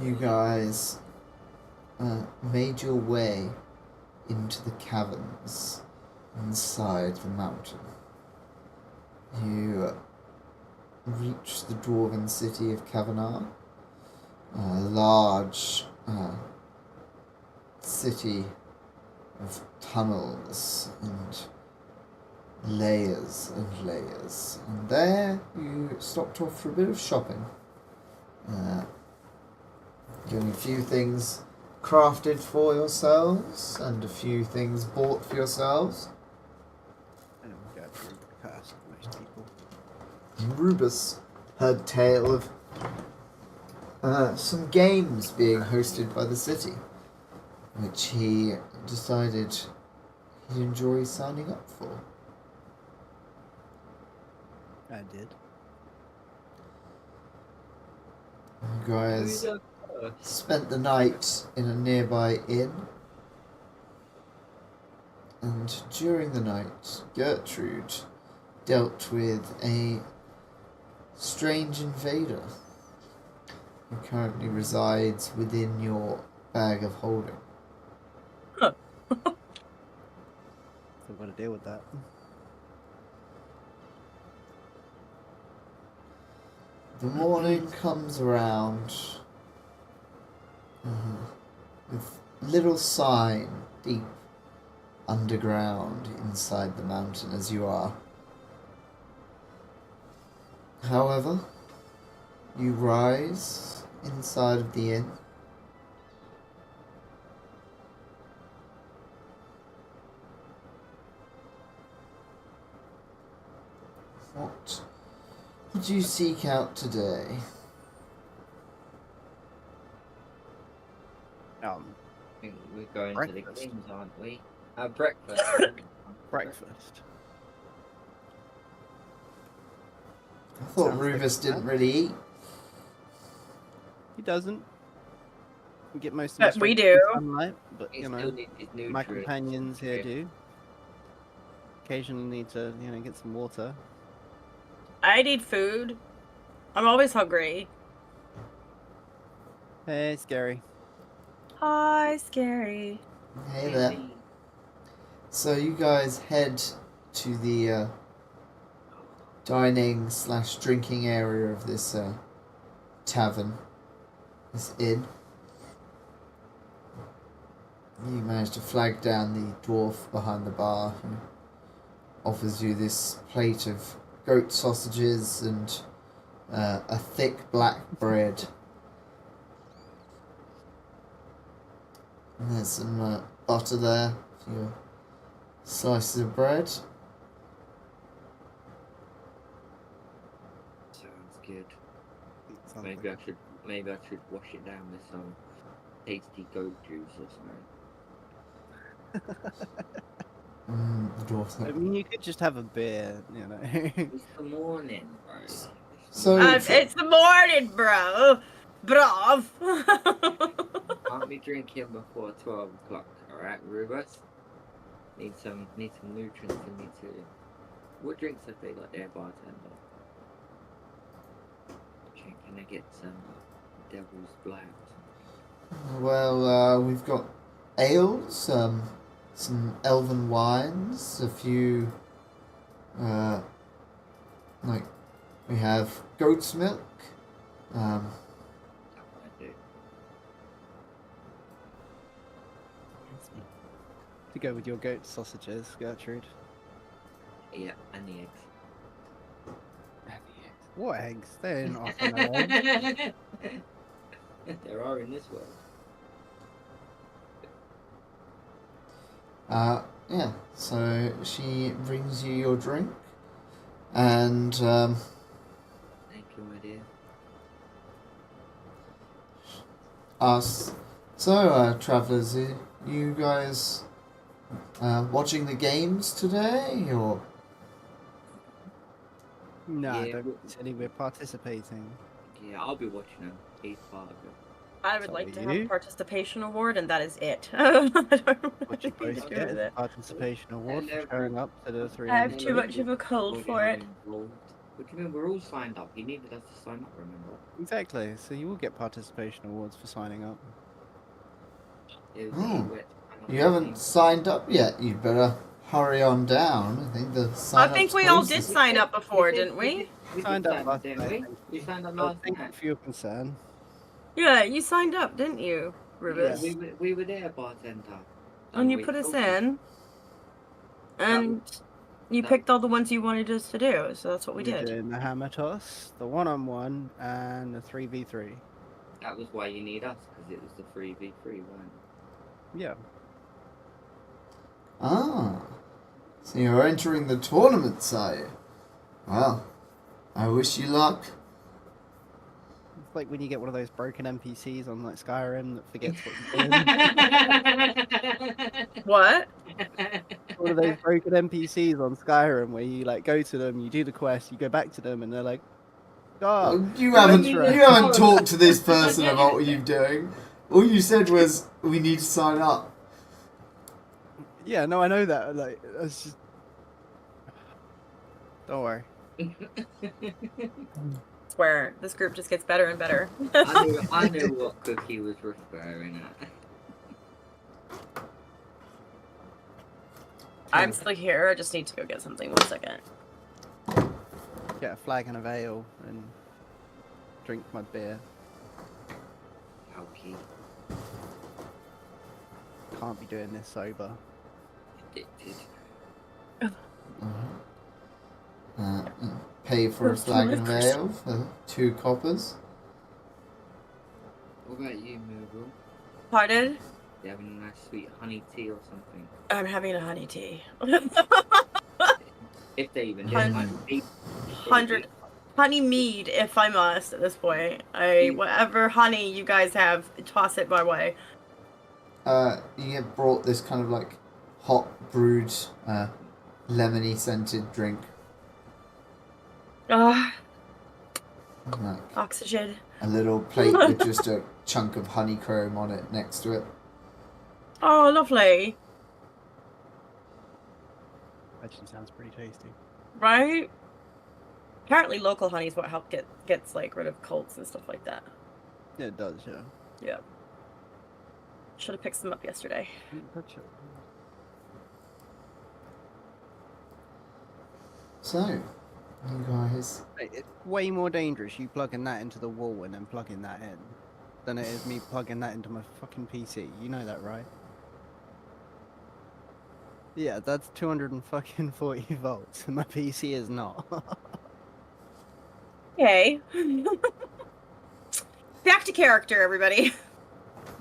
You guys made your way into the caverns inside the mountain. You reached the dwarven city of Kavanagh, a large city of tunnels and layers and layers. And there you stopped off for a bit of shopping. Getting a few things crafted for yourselves and a few things bought for yourselves. And we'll go through past most people. Rubus heard tale of some games being hosted by the city, which he decided he'd enjoy signing up for. I did. You guys spent the night in a nearby inn, and during the night, Gertrude dealt with a strange invader who currently resides within your bag of holding. So we're going to deal with that. The morning comes around with little sign deep underground inside the mountain as you are. However, you rise inside of the inn. What did you seek out today? I think we're going to the Breakfast. games, aren't we? Breakfast. Breakfast. I thought Sounds Rubus like didn't really eat. He doesn't. We get most of But his we strength do. from sunlight, but He you still know, needs his my nutrients. companions here Yeah. do. Occasionally need to, get some water. I need food. I'm always hungry. Hey, Scary. Hi, Scary. Hey there. So you guys head to the dining/drinking area of this tavern, this inn. You manage to flag down the dwarf behind the bar who offers you this plate of goat sausages and a thick black bread. And there's some butter there for your slices of bread. Sounds good. Sounds Maybe like- I should wash it down with some tasty goat juice or something. The dwarf's I like, mean, you could just have a beer, It's the morning, bro. So- It's the morning, bro. Brav. Can't be drinking before 12 o'clock, alright, Rubus? Need some nutrients in me too. What drinks have they got there, bartender? Can I get some devil's black or something? well, we've got ales, some elven wines, a few, like, we have goat's milk, That might do. to go with your goat sausages, Gertrude. Yeah, and the eggs. What eggs? They're not on their own. There are in this world. yeah, so she brings you your drink, and, Thank you, my dear. asks, so, travellers, you guys watching the games today, or? No, Yeah, don't but- silly, we're participating. Yeah, I'll be watching them. He's part of it. I would So like to are have a you? participation award, and that is it. I don't know What what you to both do get with is a it. participation award for Hello. showing up to the 3 I have a.m. too much of a cold for it. Involved. What do you mean? We're all signed up. He needed us to sign up, remember? Exactly. So you will get participation awards for signing up. It was Oh, wet. You haven't signed up yet. You'd better hurry on down. I think the I sign think up's we all closest. did sign up before, didn't we? We Signed did up sign last up, didn't night, we? thank We signed up Oh, last thank you night. for your concern. Yeah, you signed up, didn't you, Yeah, Rubus? we were there, bartender. And you we put us told you. in, and you that- picked all the ones you wanted us to do, so that's what we We're did. doing the hammer toss, the 1-on-1, and the 3v3. That was why you need us, because it was the 3v3 one. Yeah. Ah, so you're entering the tournament, sire. Well, I wish you luck. It's like when you get one of those broken NPCs on like Skyrim that forgets what you're doing. What? One of those broken NPCs on Skyrim where you like go to them, you do the quest, you go back to them, and they're like, "Oh, You haven't adventurer." talked to this person about what you're doing. All you said was, we need to sign up. Yeah, no, I know that. Like, it's just. Don't worry. Swear, this group just gets better and better. I knew what Cookie was referring at. I'm still here. I just need to go get something. 1 second. Get a flag and a veil and drink my beer. Okay. Can't be doing this sober. Addicted. Pay for a flag and veil for 2 coppers. What about you, Moogle? Pardon? You having a nice sweet honey tea or something? I'm having a honey tea. If they even do Hun- honey tea. 100 honey mead, if I must, at this point. Whatever honey you guys have, toss it my way. You get brought this kind of like hot brewed, lemony scented drink. Ah, Like oxygen. a little plate with just a chunk of honeycomb on it next to it. Oh, lovely. Actually, sounds pretty tasty. Right? Apparently local honey is what gets like rid of colds and stuff like that. Yeah, it does. Yeah. Yeah. Should have picked some up yesterday. Touch it. So, you guys. It's way more dangerous you plugging that into the wall and then plugging that in than it is me plugging that into my fucking PC. You know that, right? Yeah, that's 240 volts, and my PC is not. Okay. Back to character, everybody.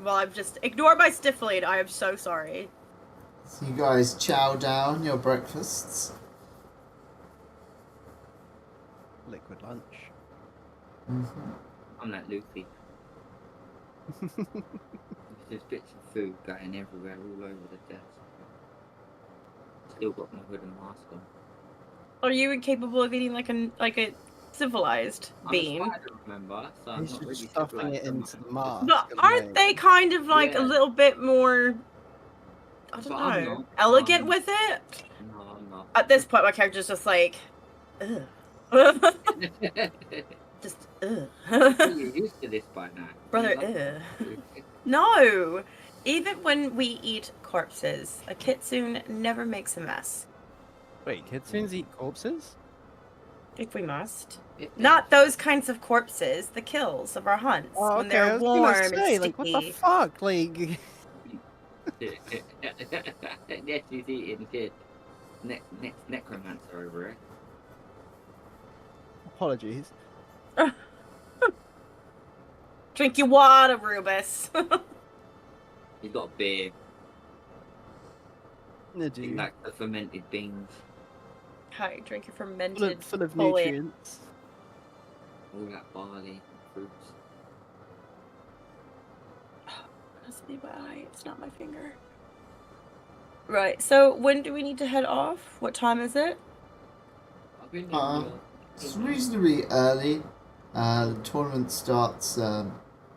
Well, I've just ignored my stiffling. I am so sorry. So you guys chow down your breakfasts. Liquid lunch. Mm-hmm. I'm like Luffy. There's bits of food going everywhere, all over the desk. Still got my hood and mask on. Are you incapable of eating like a civilized being? I'm a spider, remember? So I'm He's not just really stuffing civilized it on into my- the mask. But and aren't they kind of like a Yeah. little bit more, I don't But I'm know, not. elegant with it? No, I'm not. At this point, my character's just like, ugh. Just, ugh. You're used to this by now. Brother, You like ugh. No! Even when we eat corpses, a kitsune never makes a mess. Wait, kitsunes eat corpses? If we must. it. Not those kinds of corpses, the kills of our hunts. Oh, when okay, I they're was gonna warm say, and like, what the sticky. fuck? Like, Yes, he's eating shit. Next necromancer over here. apologies. Drink your water, Rubus. He's got a beard. I He do. likes the fermented beans. Hi, drink your Full fermented of, full of foliage. nutrients. All that barley, fruits. Must be my eye. It's not my finger. Right. So when do we need to head off? What time is it? I've been It's reasonably early. The tournament starts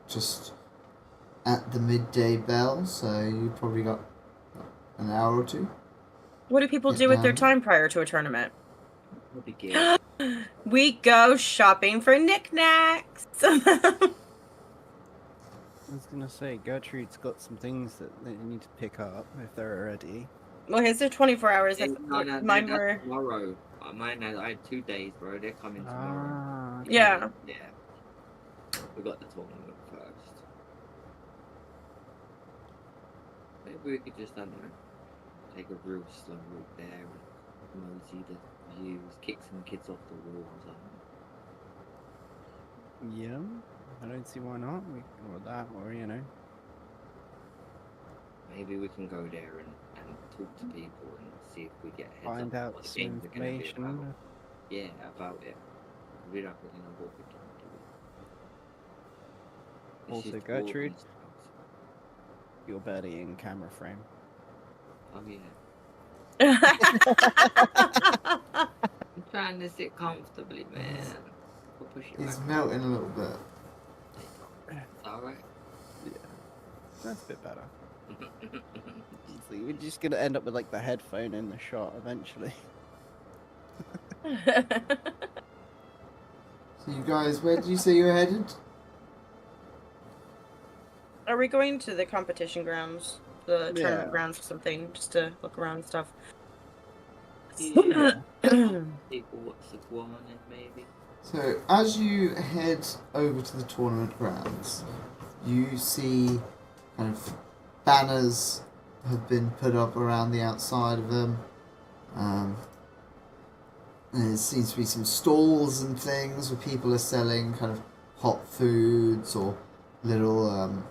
just at the midday bell, so you probably got an hour or two. What do people Get do with their down. time prior to a tournament? What a gift. We go shopping for knickknacks. I was gonna say Gertrude's got some things that you need to pick up if they're ready. Well, his are 24 hours. No, Mine that's were. tomorrow. Mine, I had 2 days, bro. They're coming tomorrow. Ah, okay. Yeah. Yeah. We got the tournament first. Maybe we could just, I don't know, take a real slow route there and mosey the views, kick some kids off the walls. Yeah, I don't see why not. Or that, or you know. Maybe we can go there and talk to people and see if we get heads Find up out what the some games are gonna be about. information. Yeah, about it. We don't really know what we can do. It's Also, just Gertrude, walking stuff. your birdie in camera frame. Oh yeah. I'm trying to sit comfortably, man. We'll push it He's back. melting a little bit. It's alright. That's a bit better. So you're just gonna end up with like the headphone in the shot eventually. So you guys, where did you say you were headed? Are we going to the competition grounds, the Yeah. tournament grounds, or something, just to look around and stuff? Yeah. People what's the one maybe? So as you head over to the tournament grounds, you see kind of banners have been put up around the outside of them. There seems to be some stalls and things where people are selling kind of hot foods or little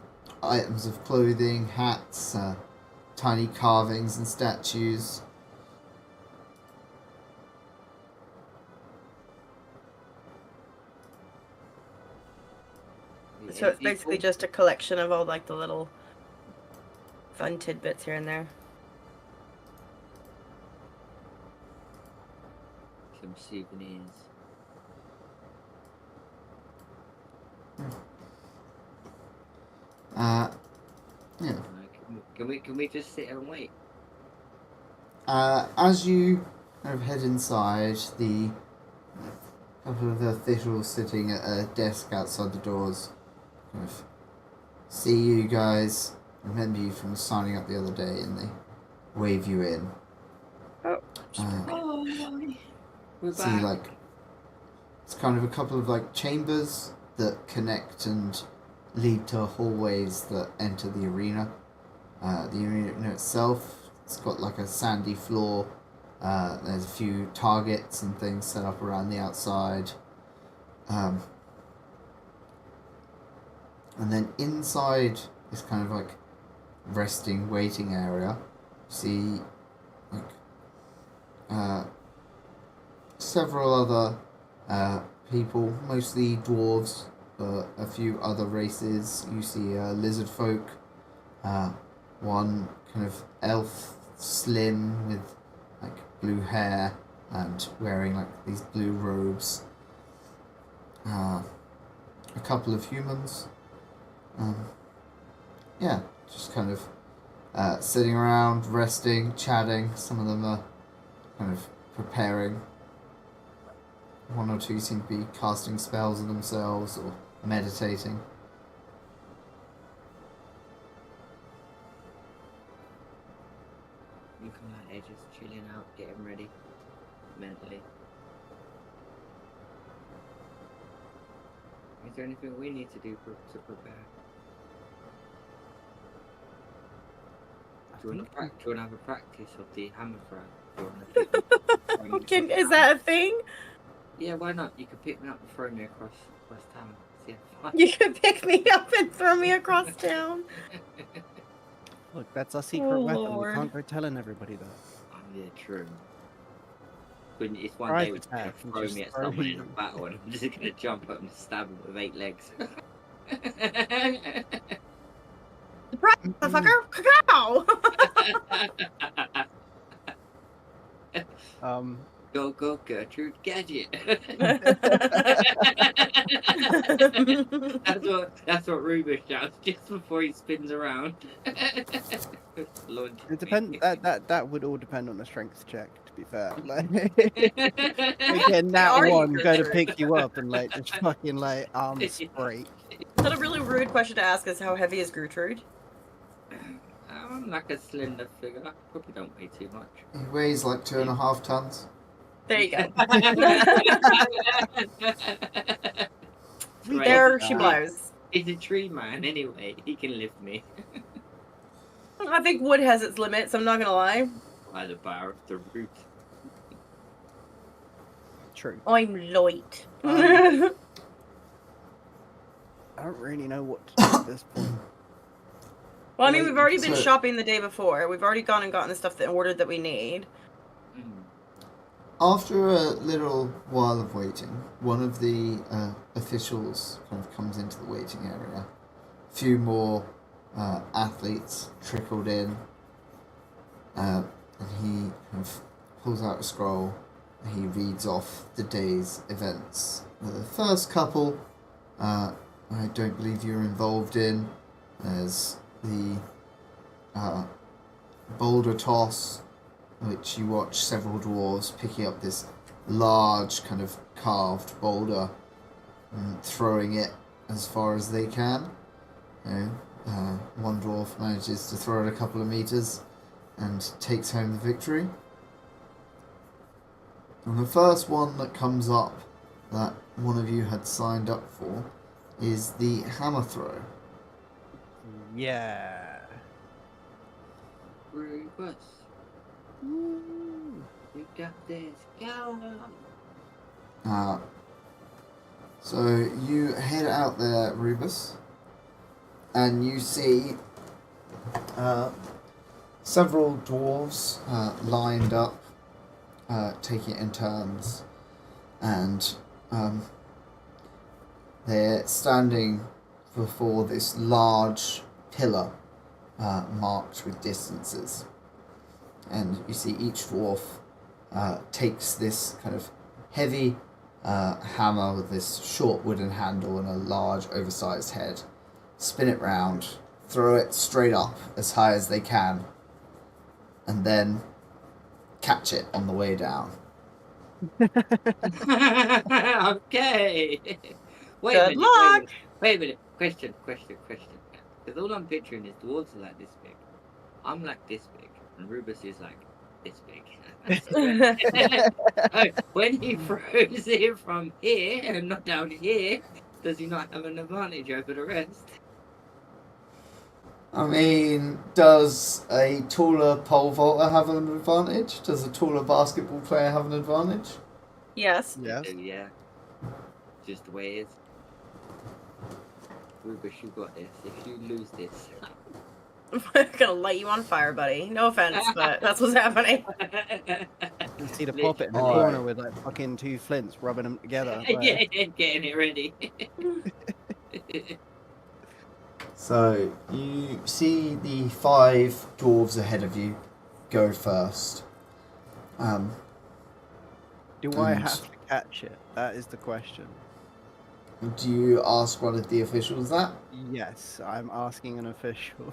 items of clothing, hats, tiny carvings and statues. So it's basically just a collection of all like the little fun tidbits here and there. Some souvenirs. Yeah. Can we just sit and wait? As you kind of head inside, the couple of the officials sitting at a desk outside the doors kind of see you guys, remember you from signing up the other day, and they wave you in. Oh. Oh, we're See, back. like, it's kind of a couple of like chambers that connect and lead to hallways that enter the arena. The arena itself, it's got like a sandy floor. There's a few targets and things set up around the outside. And then inside is kind of like resting, waiting area. See, like, several other people, mostly dwarves, but a few other races. You see lizard folk, one kind of elf, slim with like blue hair and wearing like these blue robes. A couple of humans. Yeah, just kind of sitting around, resting, chatting. Some of them are kind of preparing. One or two seem to be casting spells on themselves or meditating. You come out here just chilling out, getting ready mentally. Is there anything we need to do to prepare? Do you want to have a practice of the hammer throw? Is that a thing? Yeah, why not? You could pick me up and throw me across town. See how fun. You could pick me up and throw me across town. Look, that's our secret Oh, weapon. Lord. We can't go telling everybody that. Oh, yeah, true. Couldn't it's one Surprise day with attack and throw just me at throw someone in you. a battle and I'm just gonna jump up and stab him with 8 legs. Surprise, motherfucker! Cacao! Go, Gertrude, gadget. That's what Rubus shouts just before he spins around. Launch It depends. That would all depend on the strength check, to to be fair. Like, again, that Are you, one go to Gertrude? pick you up and like just fucking like arms break. Is that a really rude question to ask? Is how heavy is Gertrude? I'm like a slender figure. Probably don't weigh too much. He weighs like 2.5 tons. There you go. Right, There he's a she tree- blows. He's a tree man anyway. He can lift me I think wood has its limits. I'm not gonna lie. by the bar of the root. True. I'm light. I don't really know what to do at this point. Well, I mean, we've already been So- shopping the day before. We've already gone and gotten the stuff that ordered that we need. After a little while of waiting, one of the officials kind of comes into the waiting area. A few more athletes trickled in, and he kind of pulls out a scroll. And he reads off the day's events. The first couple, I don't believe you're involved in. There's the boulder toss, which you watch several dwarves picking up this large kind of carved boulder and throwing it as far as they can. One dwarf manages to throw it a couple of meters and takes home the victory. And the first one that comes up that one of you had signed up for is the hammer throw. Yeah. Rubus, Woo. you got this. Go. So you head out there, Rubus, and you see several dwarves lined up, taking it in turns, and they're standing before this large pillar marked with distances. And you see each dwarf takes this kind of heavy hammer with this short wooden handle and a large oversized head, spin it round, throw it straight up as high as they can, and then catch it on the way down. Okay. Wait Good a minute. luck. Wait a minute. Question. Because all I'm picturing is dwarves are like this big. I'm like this big, and Rubus is like this big. Oh, when he throws it from here and not down here, does he not have an advantage over the rest? I mean, does a taller pole vaulter have an advantage? Does a taller basketball player have an advantage? Yes. Yes. Yeah. Just the way it is. Rubus, you got this. If you lose this. I'm gonna light you on fire, buddy. No offense, but that's what's happening. You see the puppet in the Alright. corner with like fucking two flints rubbing them together. Like, Yeah, getting it ready. So, you see the 5 dwarves ahead of you go first. Do I And- have to catch it? That is the question. Do you ask one of the officials that? Yes, I'm asking an official.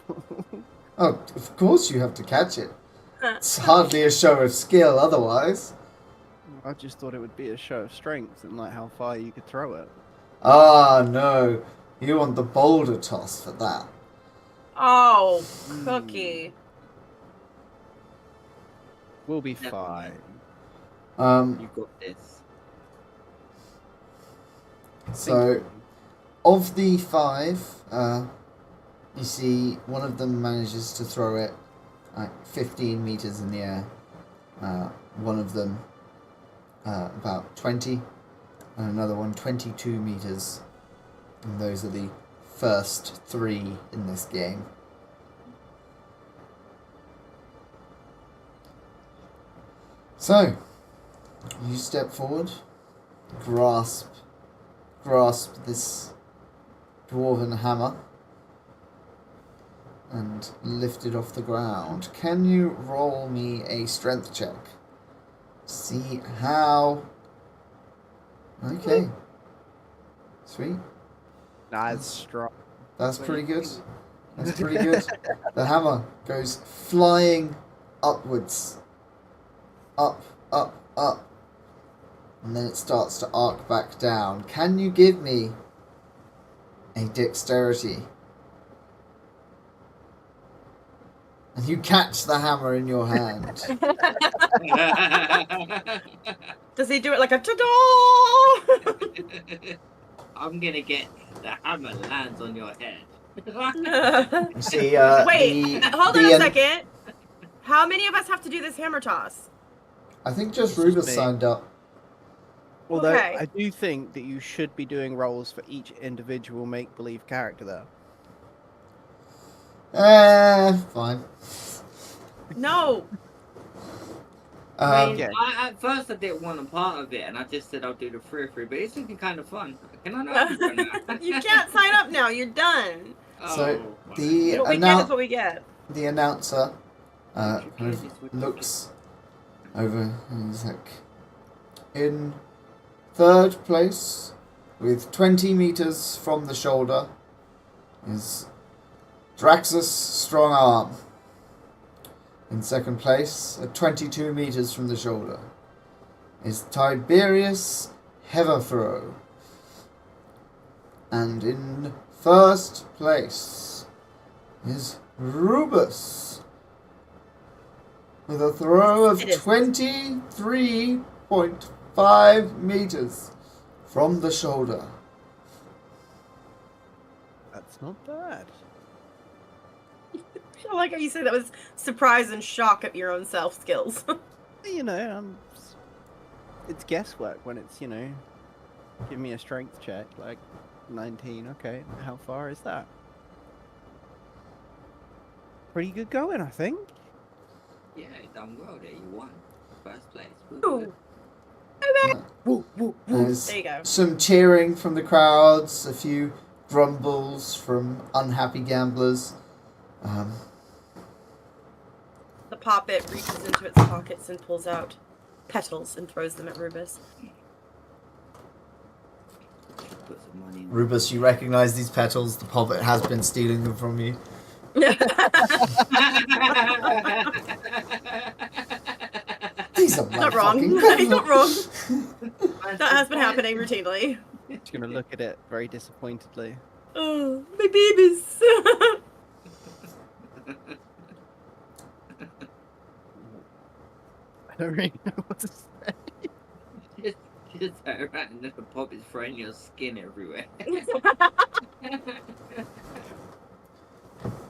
Oh, of course you have to catch it. It's hardly a show of skill otherwise. I just thought it would be a show of strength and like how far you could throw it. Ah, no. You want the boulder toss for that. Oh, Cookie. We'll be Never fine. You got this. So, of the 5, you see one of them manages to throw it like 15 meters in the air. One of them about 20, and another one 22 meters. And those are the first 3 in this game. So, you step forward, grasp this dwarven hammer, and lift it off the ground. Can you roll me a strength check? See how... Okay. Sweet. That's strong. That's pretty good. That's pretty good. The hammer goes flying upwards up, up, up. And then it starts to arc back down. Can you give me a dexterity? And you catch the hammer in your hand. Does he do it like a ta-da? I'm gonna get the hammer lands on your head. You see, Wait, hold on a second. How many of us have to do this hammer toss? I think just It's just Rubus me. signed up. Although Okay. I do think that you should be doing rolls for each individual make-believe character, though. Fine. No. Um, Yeah. At first I didn't want a part of it, and I just said I'll do the 3-3, but it's looking kind of fun. Can I not? You can't sign up now. You're done. So, the What we get is what we get. the announcer kind Okay, of this would- looks over and he's like, in third place, with 20 meters from the shoulder, is Draxus Strongarm. In second place, at 22 meters from the shoulder, is Tiberius Heverthrow. And in first place is Rubus, with a throw of 23.5 meters from the shoulder. That's not bad. I like how you said that was surprise and shock at your own self skills. You know, it's guesswork when it's, you know, give me a strength check, like 19. Okay, how far is that? Pretty good going, I think. Yeah, you done well there. You won. First place. Ooh. Woo, woo, There's There you go. some cheering from the crowds, a few grumbles from unhappy gamblers. The poppet reaches into its pockets and pulls out petals and throws them at Rubus. Put some money in. Rubus, you recognize these petals. The poppet has been stealing them from you. These are my Not wrong. fucking He's not wrong. petals. That has been happening routinely. Just gonna look at it very disappointedly. Oh, my babies. I don't really know what to say. Just turn around and the pop is throwing your skin everywhere.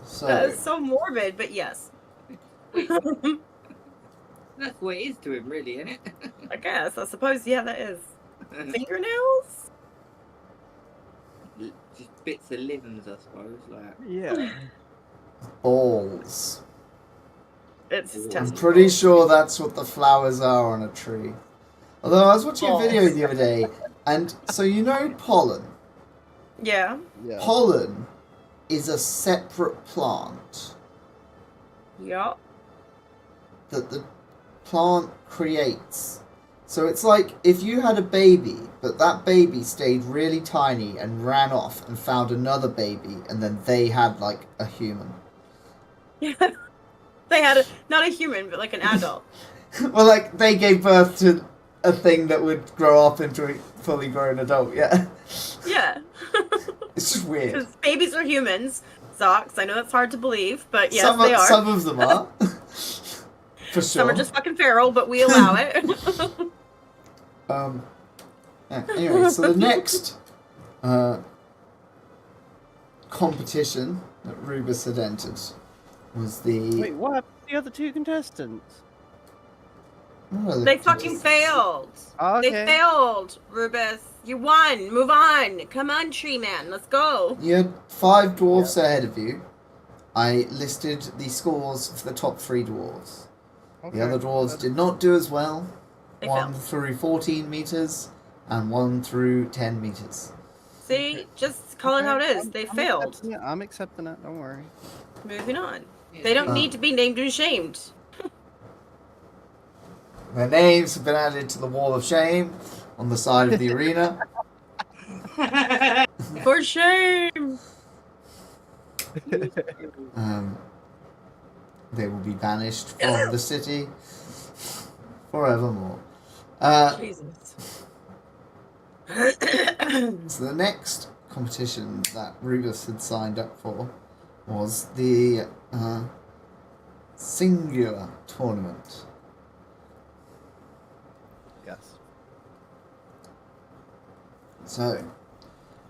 So, That is so morbid, but yes. That's what it is to him, really, isn't it? I guess. I suppose, yeah, that is. Fingernails? Just bits of livings, I suppose. Like, Yeah. balls. It's his I'm I'm testicles. pretty sure that's what the flowers are on a tree. Although I was watching a video Balls. the other day, and so you know pollen. Yeah. Yeah. Pollen is a separate plant Yup. that the plant creates. So it's like if you had a baby, but that baby stayed really tiny and ran off and found another baby, and then they had like a human. They had not a human, but like an adult. Well, like they gave birth to a thing that would grow up into a fully grown adult. Yeah, Yeah. it's just weird. Because babies are humans. Zox, I know that's hard to believe, but yes, some, they are. Some of them are. For sure. Some are just fucking feral, but we allow it. Yeah, anyway, so the next competition that Rubus had entered was the. Wait, what happened to the other two contestants? what are the They fucking contestants? failed. Oh, okay. They failed, Rubus. You won. Move on. Come on, tree man. Let's go. You had 5 dwarves ahead of you. I listed the scores for the top 3 dwarves. Okay. The other dwarves did not do as well. They One failed. through 14 meters and one through 10 meters. See, just call it how it is. They I'm failed. accepting it. I'm accepting it. Don't worry. Moving on. yeah, They don't Uh. need to be named and shamed. Their names have been added to the wall of shame on the side of the arena. For shame. They will be banished from the city forevermore. Jesus. So the next competition that Rubus had signed up for was the Singular Tournament. Yes. So,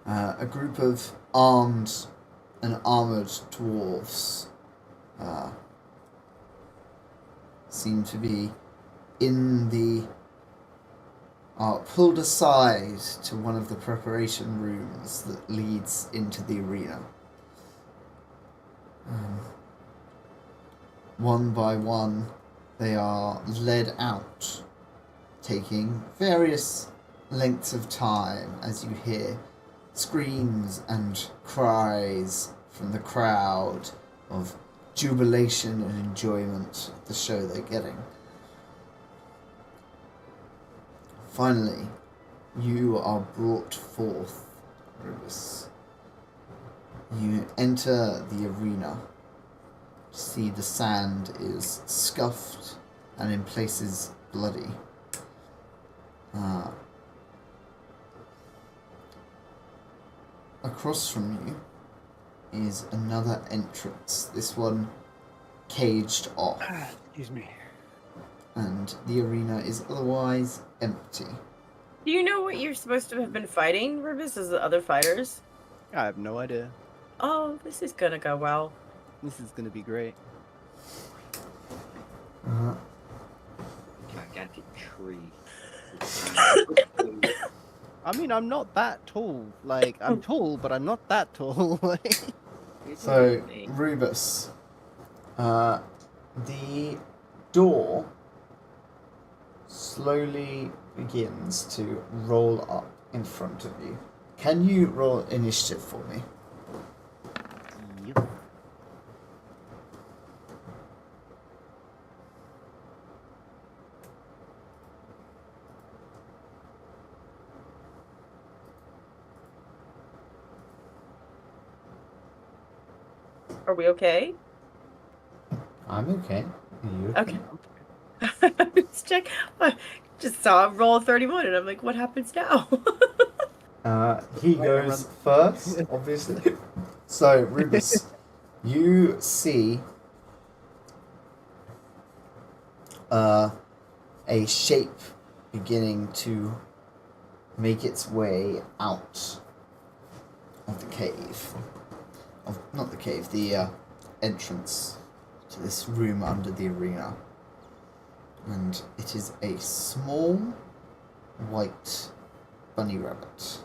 a group of armed and armoured dwarves seem to be in the... are pulled aside to one of the preparation rooms that leads into the arena. One by one, they are led out, taking various lengths of time as you hear screams and cries from the crowd of jubilation and enjoyment of the show they're getting. Finally, you are brought forth, Rubus. You enter the arena. See the sand is scuffed and in places bloody. Across from you is another entrance, this one caged off, Excuse me. and the arena is otherwise empty. Do you know what you're supposed to have been fighting, Rubus, as the other fighters? I have no idea. Oh, this is gonna go well. This is gonna be great. Gigantic tree. I mean, I'm not that tall. Like, I'm tall, but I'm not that tall. Like, So, Rubus, the door slowly begins to roll up in front of you. Can you roll initiative for me? yep. Are we okay? I'm okay. Are you Okay. Let's check. I just saw a roll of 31 and I'm like, what happens now? He goes first, obviously. So, Rubus, you see a shape beginning to make its way out of the cave. Not the cave, the entrance to this room under the arena. And it is a small white bunny rabbit.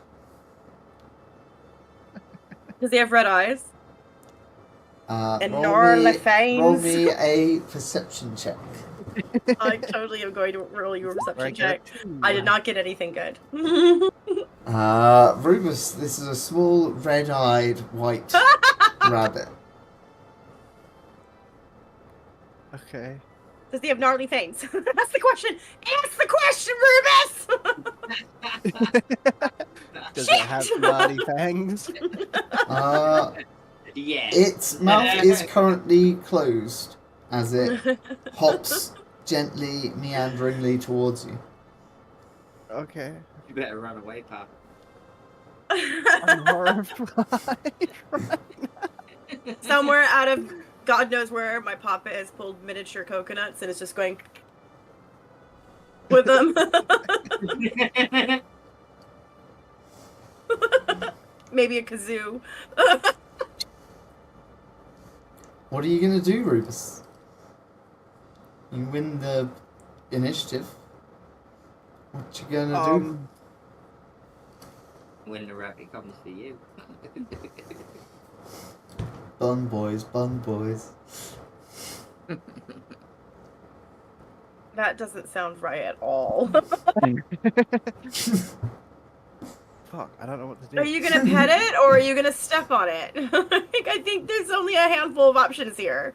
Does he have red eyes? And roll gnarly me- fangs. Roll me a perception check. I totally am going to roll your Very reception good. check. I did not get anything good. Rubus, this is a small red-eyed white rabbit. Okay. Does he have gnarly fangs? That's the question. Answer the question, Rubus! Does it have gnarly fangs? Yeah. Its mouth is currently closed as it hops gently, meanderingly towards you. Okay. You better run away, pal. I'm horrified. Somewhere out of God knows where, my papa has pulled miniature coconuts and is just going with them. Maybe a kazoo. What are you gonna do, Rubus? You win the initiative. What you gonna do? When the rabbit comes for you. Bun boys, bun boys. That doesn't sound right at all. Fuck, I don't know what to do. Are you gonna pet it or are you gonna step on it? I think there's only a handful of options here.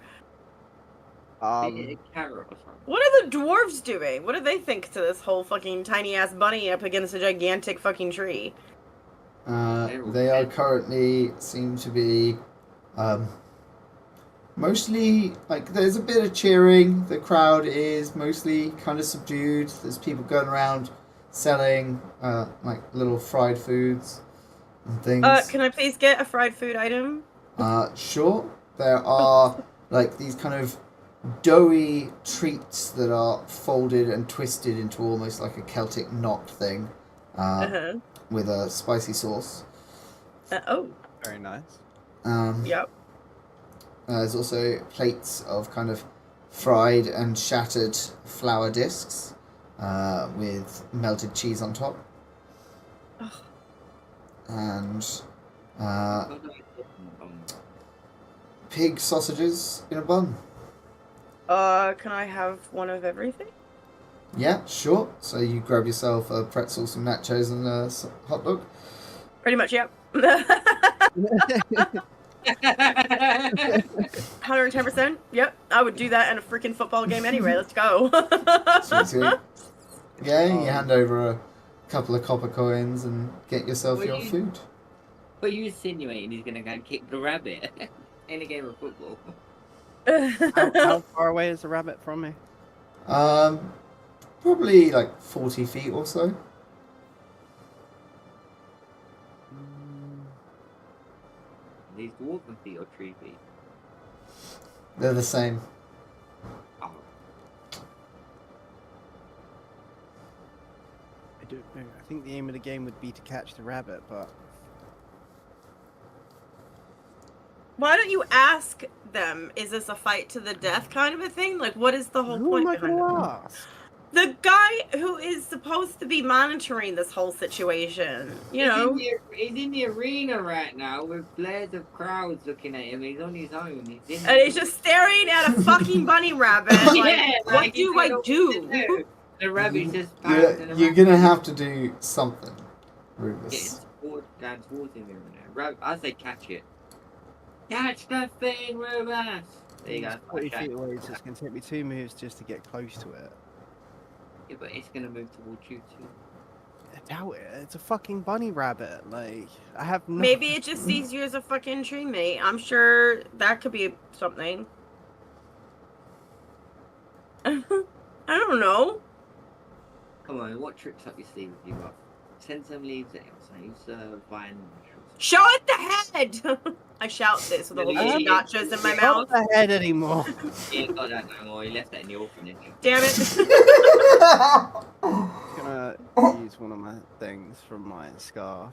A carrot or something. What are the dwarves doing? What do they think to this whole fucking tiny ass bunny up against a gigantic fucking tree? They are currently seem to be mostly, like, there's a bit of cheering. The crowd is mostly kind of subdued. There's people going around selling, like, little fried foods and things. Can I please get a fried food item? Sure. There are, like, these kind of doughy treats that are folded and twisted into almost like a Celtic knot thing, with a spicy sauce. Oh. Very nice. Yep. There's also plates of kind of fried and shattered flour discs, with melted cheese on top. Ugh. And pig sausages in a bun. Can I have one of everything? Yeah, sure. So you grab yourself a pretzel, some nachos, and a hot dog. Pretty much, yep. 110%. Yep, I would do that in a freaking football game anyway. Let's go. Sweet. Yeah, you hand over a couple of copper coins and get yourself your food. But you insinuating he's gonna go and kick the rabbit in a game of football? How far away is the rabbit from me? Probably like 40 feet or so. These dwarven feet or tree feet? They're the same. Oh. I don't know. I think the aim of the game would be to catch the rabbit, but Why don't you ask them, is this a fight to the death kind of a thing? Like, what is the whole who point am I behind it? gonna ask? The guy who is supposed to be monitoring this whole situation, you know? He's in the arena right now with flares of crowds looking at him. He's on his own. And he's just staring at a fucking bunny rabbit. Like, Yeah, what like, do he I don't do? know what to do. The rabbit's just pounding You're around. gonna have to do something, Rubus. Down towards him here. I say catch it. Catch the thing, Rubus! There you go. 40 Catch feet that. away, so it's gonna take me 2 moves just to get close to it. Yeah, but it's gonna move towards you too. I doubt it. It's a fucking bunny rabbit. Like, I have no... Maybe it just sees you as a fucking tree mate. I'm sure that could be something. I don't know. Come on, what tricks up your sleeve have you got? Send some leaves at him, so he's vine mushrooms. Show it the head! I shout this with a little piece of nachos in my Not mouth. the head anymore. He ain't got that no more, he left that in the orphanage. Damn it. I'm gonna use one of my things from my scarf.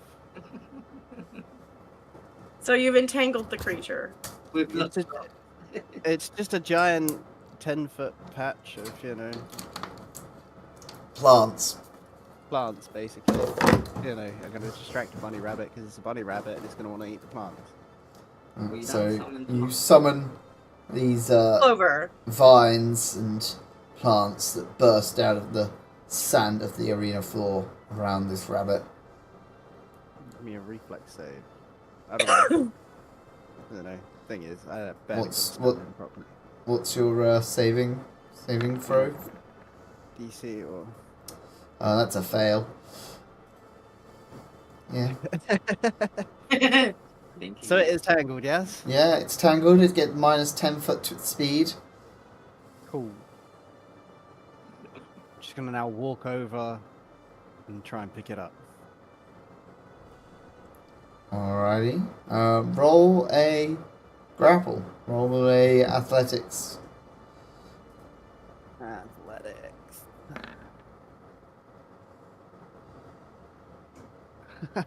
So you've entangled the creature. With lots It's, it's just a giant 10-foot patch of, you know, Plants. plants, basically. You know, I'm gonna distract a bunny rabbit because it's a bunny rabbit and it's gonna want to eat the plants. Well, you So don't summon you plants. summon these Clover. vines and plants that burst out of the sand of the arena floor around this rabbit. Give me a reflex save. I don't know. I don't know. Thing is, I barely What's- got them properly. What's your saving throw? DC or... That's a fail. Yeah. Thinking. So it is tangled, yes? Yeah, it's tangled. It gets minus 10 foot speed. Cool. Just gonna now walk over and try and pick it up. Alrighty. Roll a grapple. Roll a athletics. Athletics. You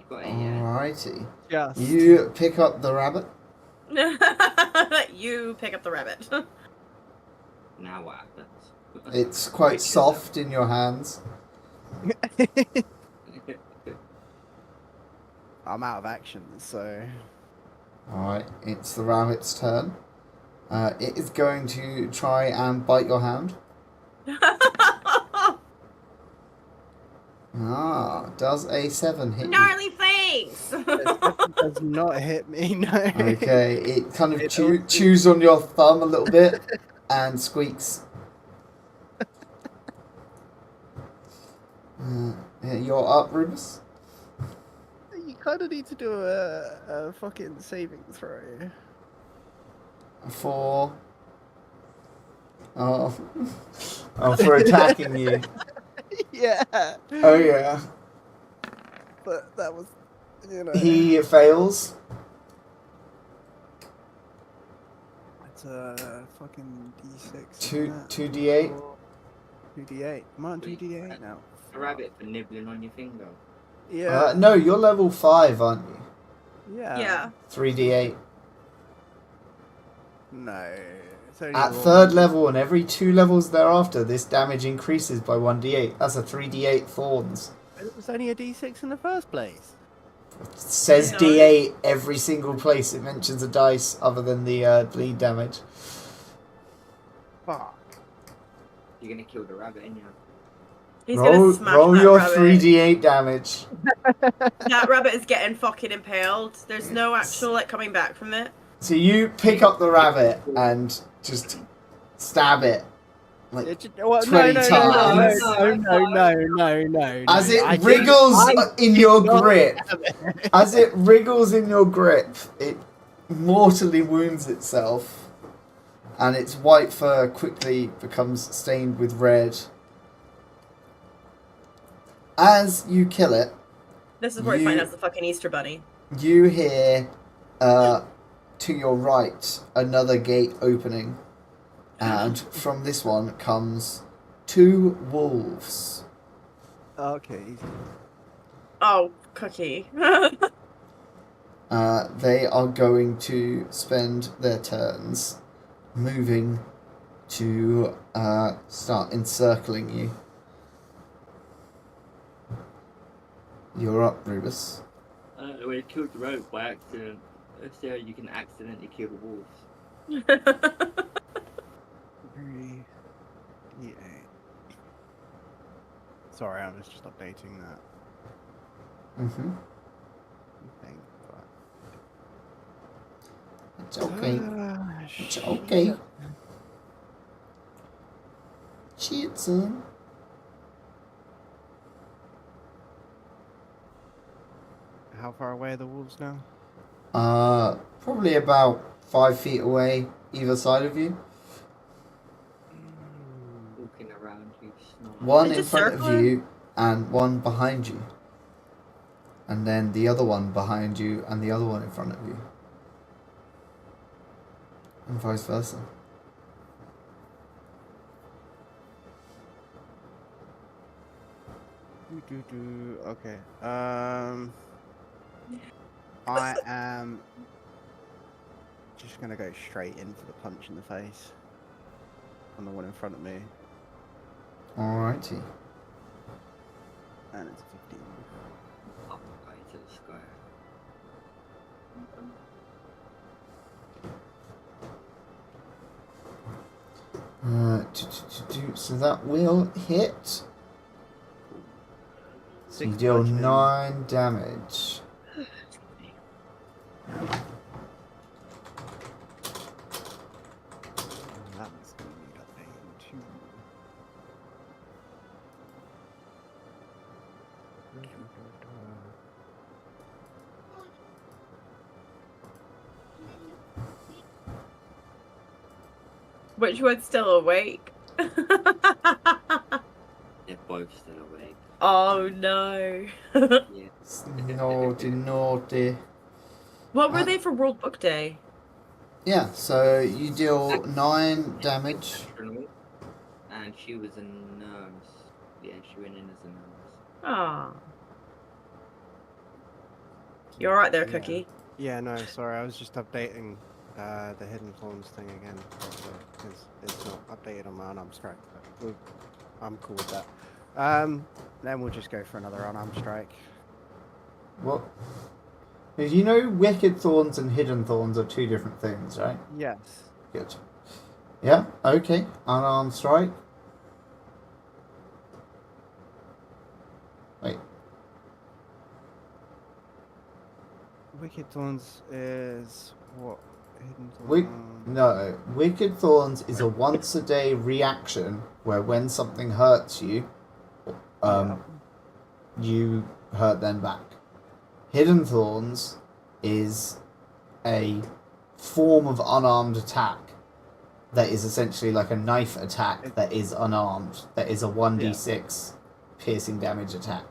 got a Alrighty. Just. You pick up the rabbit. You pick up the rabbit. now what happens? It's quite soft in your hands. I'm out of action, so... Alright, it's the rabbit's turn. It is going to try and bite your hand. Does a 7 hit you? Gnarly face! It does not hit me, no. Okay, it kind of It chews on your thumb a little bit and squeaks. Yeah, you're up, Rubus. You kind of need to do a fucking saving throw. for... Oh, for attacking you. Yeah. Oh yeah. But that was, you know. He fails. It's a fucking D6. Two D8. 2D8. Come on, 2D8 now. A rabbit for nibbling on your finger. Yeah. No, you're level 5, aren't you? Yeah. 3D8. No. It's only At a third level and every 2 levels thereafter, this damage increases by 1d8. That's a 3d8 thorns. It was only a D6 in the first place. It says No. d8 every single place it mentions a dice other than the bleed damage. Fuck. You're gonna kill the rabbit, ain't you? He's gonna smash roll that your rabbit. 3d8 damage. That rabbit is getting fucking impaled. There's no actual like coming back from it. So you pick up the rabbit and just stab it. Like, It just, well, 20 no. as it I wriggles didn't- in your grip, as it wriggles in your grip, it mortally wounds itself, and its white fur quickly becomes stained with red. As you kill it, This is where we find out the fucking Easter Bunny. you hear, to your right, another gate opening, and from this one comes 2 wolves. Okay. Oh, Cookie. They are going to spend their turns moving to start encircling you. You're up, Rubus. We killed the rabbit by accident. Let's see how you can accidentally kill the wolves. 3D8. Sorry, I was just updating that Mm-hmm. thing. It's okay. It's okay. Shit, son. How far away are the wolves now? Probably about 5 feet away, either side of you. Walking around you, snoring. One They're in just front of circling. you and one behind you. And then the other one behind you and the other one in front of you. And vice versa. Okay. I am just gonna go straight in for the punch in the face on the one in front of me, Alrighty. and it's a 15. Up high to the sky. So that will hit. So you Six deal bludgeoning. 9 damage. That was gonna need updating too. Which one's still awake? They're both still awake. Oh no. Yeah. Naughty, naughty. What were they for World Book Day? Yeah, so you deal 9 damage. And she was a nurse. Yeah, she went in as a nurse. Ah. You alright there, Yeah. Cookie? Yeah, no, sorry, I was just updating the hidden thorns thing again because it's not updated on my unarmed strike. But I'm cool with that. Then we'll just go for another unarmed strike. What? You know Wicked Thorns and Hidden Thorns are 2 different things, right? Yes. Good. Yeah, okay. Unarmed strike. Wait. Wicked Thorns is what? Hidden Wi- Thorns. No, Wicked Thorns is a once a day reaction where when something hurts you, you hurt them back. Hidden Thorns is a form of unarmed attack that is essentially like a knife attack that is unarmed. That is a 1d6 piercing damage attack.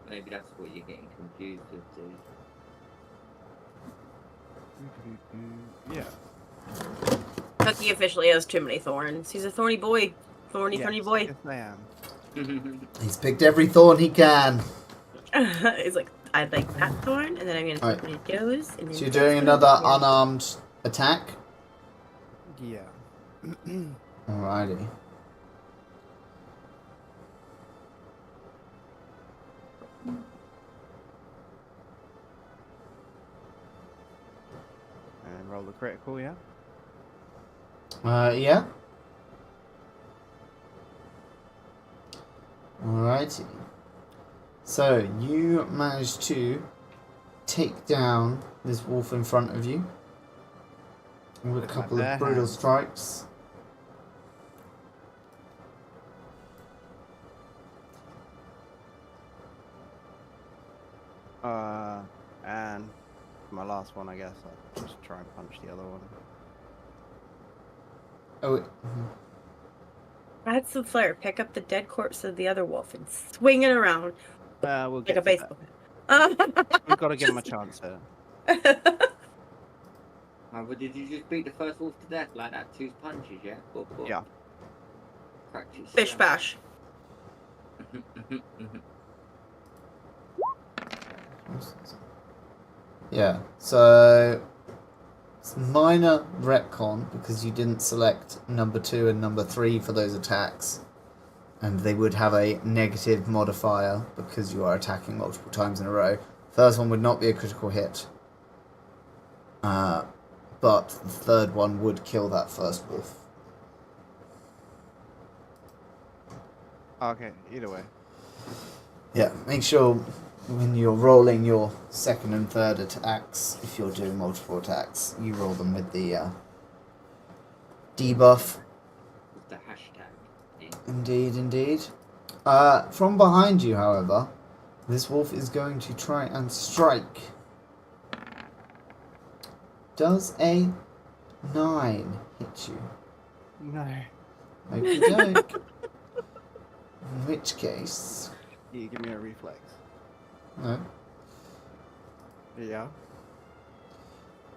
Maybe that's what you're getting confused with, dude. Yeah. Cookie officially has too many thorns. He's a thorny boy. Thorny boy. Yes, I am. He's picked every thorn he can. He's like, I'd like that thorn, and then I'm gonna take one of those. And then So you're doing another unarmed attack? Yeah. Alrighty. And roll the critical, yeah? Yeah. Alrighty. So, you managed to take down this wolf in front of you with a With my couple bare of brutal hands. strikes. And my last one, I guess, I'll just try and punch the other one. Oh, That's the flare. Pick up the dead corpse of the other wolf and swing it around We'll like get a to baseball. that. We've got to give him a chance here. But did you just beat the first wolf to death like that? 2 punches, yeah? Or Yeah. cracked his Fish skull? bash. yeah. So, it's minor retcon because you didn't select number 2 and number 3 for those attacks. And they would have a negative modifier because you are attacking multiple times in a row. First one would not be a critical hit. But the third one would kill that first wolf. Okay, either way. Yeah, make sure when you're rolling your second and third attacks, if you're doing multiple attacks, you roll them with the debuff. With the hashtag. Yeah. Indeed, indeed. From behind you, however, this wolf is going to try and strike. Does a 9 hit you? No. Okey-doke. In which case... You give me a reflex. No. Yeah.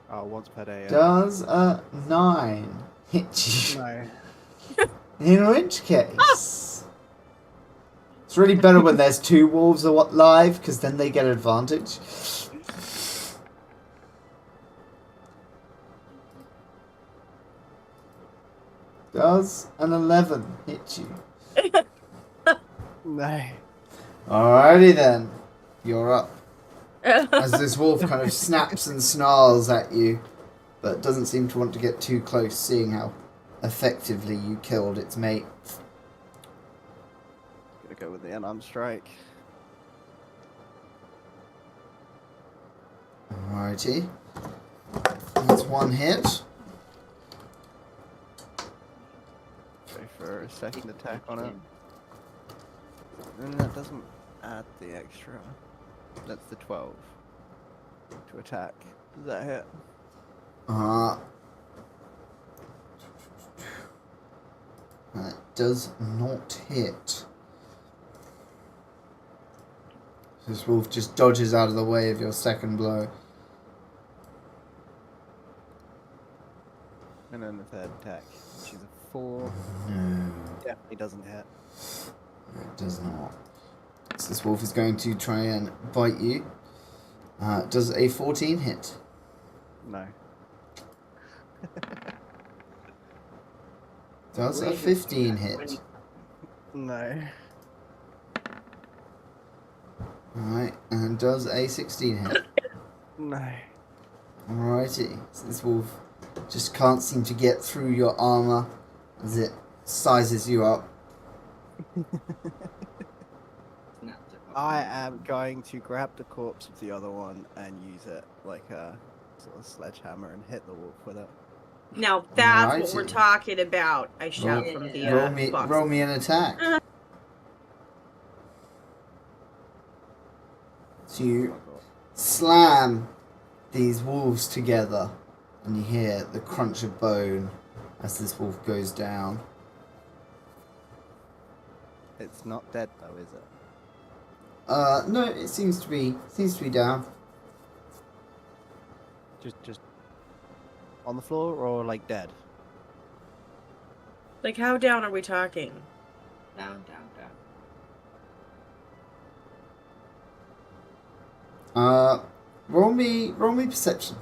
Oh, once per day. Does a 9 hit you? No. In which case... It's really better when there's 2 wolves alive, because then they get advantage. Does an 11 hit you? No. Alrighty then. You're up. As this wolf kind of snaps and snarls at you, but doesn't seem to want to get too close, seeing how effectively you killed its mate. Gonna go with the unarmed strike. Alrighty. That's 1 hit. Go for a second attack on it. And that doesn't add the extra. That's the 12 to attack. Does that hit? That does not hit. This wolf just dodges out of the way of your second blow. And then the third attack, which is a 4. No, Definitely doesn't hit. it does not. So this wolf is going to try and bite you. Does a 14 hit? No. Does a 15 hit? No. Alright, and does a 16 hit? No. Alrighty, so this wolf just can't seem to get through your armor as it sizes you up. Snapped it up. I am going to grab the corpse of the other one and use it like a sort of sledgehammer and hit the wolf with it. Now that's what we're Alrighty. talking about. I shout from the box. Roll me an attack. So you slam these wolves together, and you hear the crunch of bone as this wolf goes down. It's not dead though, is it? No, it seems to be down. Just on the floor or like dead? Like, how down are we talking? Down, down, down. Roll me perception.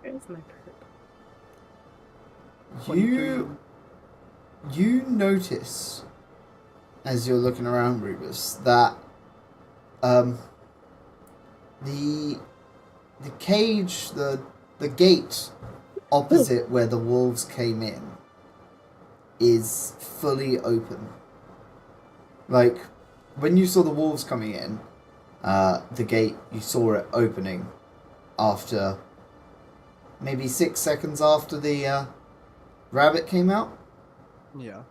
Where's my perp? You notice as you're looking around, Rubus, that the cage, the gate opposite where the wolves came in is fully open. Like, when you saw the wolves coming in, the gate, you saw it opening after maybe 6 seconds after the rabbit came out. Yeah.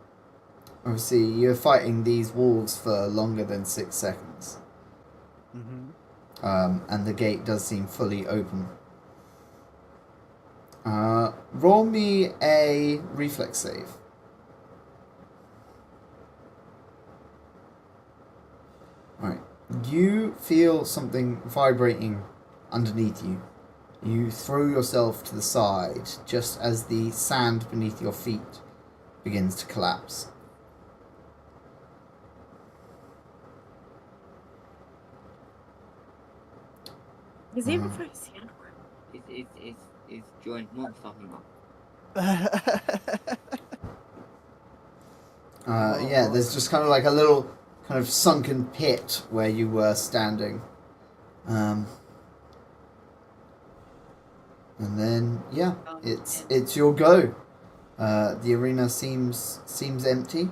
Obviously, you're fighting these wolves for longer than 6 seconds. Mm-hmm. And the gate does seem fully open. Roll me a reflex save. Right. You feel something vibrating underneath you. You throw yourself to the side just as the sand beneath your feet begins to collapse. Is he even trying to see Is joint not stopping up? Yeah, there's just kind of like a little kind of sunken pit where you were standing. And then, yeah, it's your go. The arena seems empty.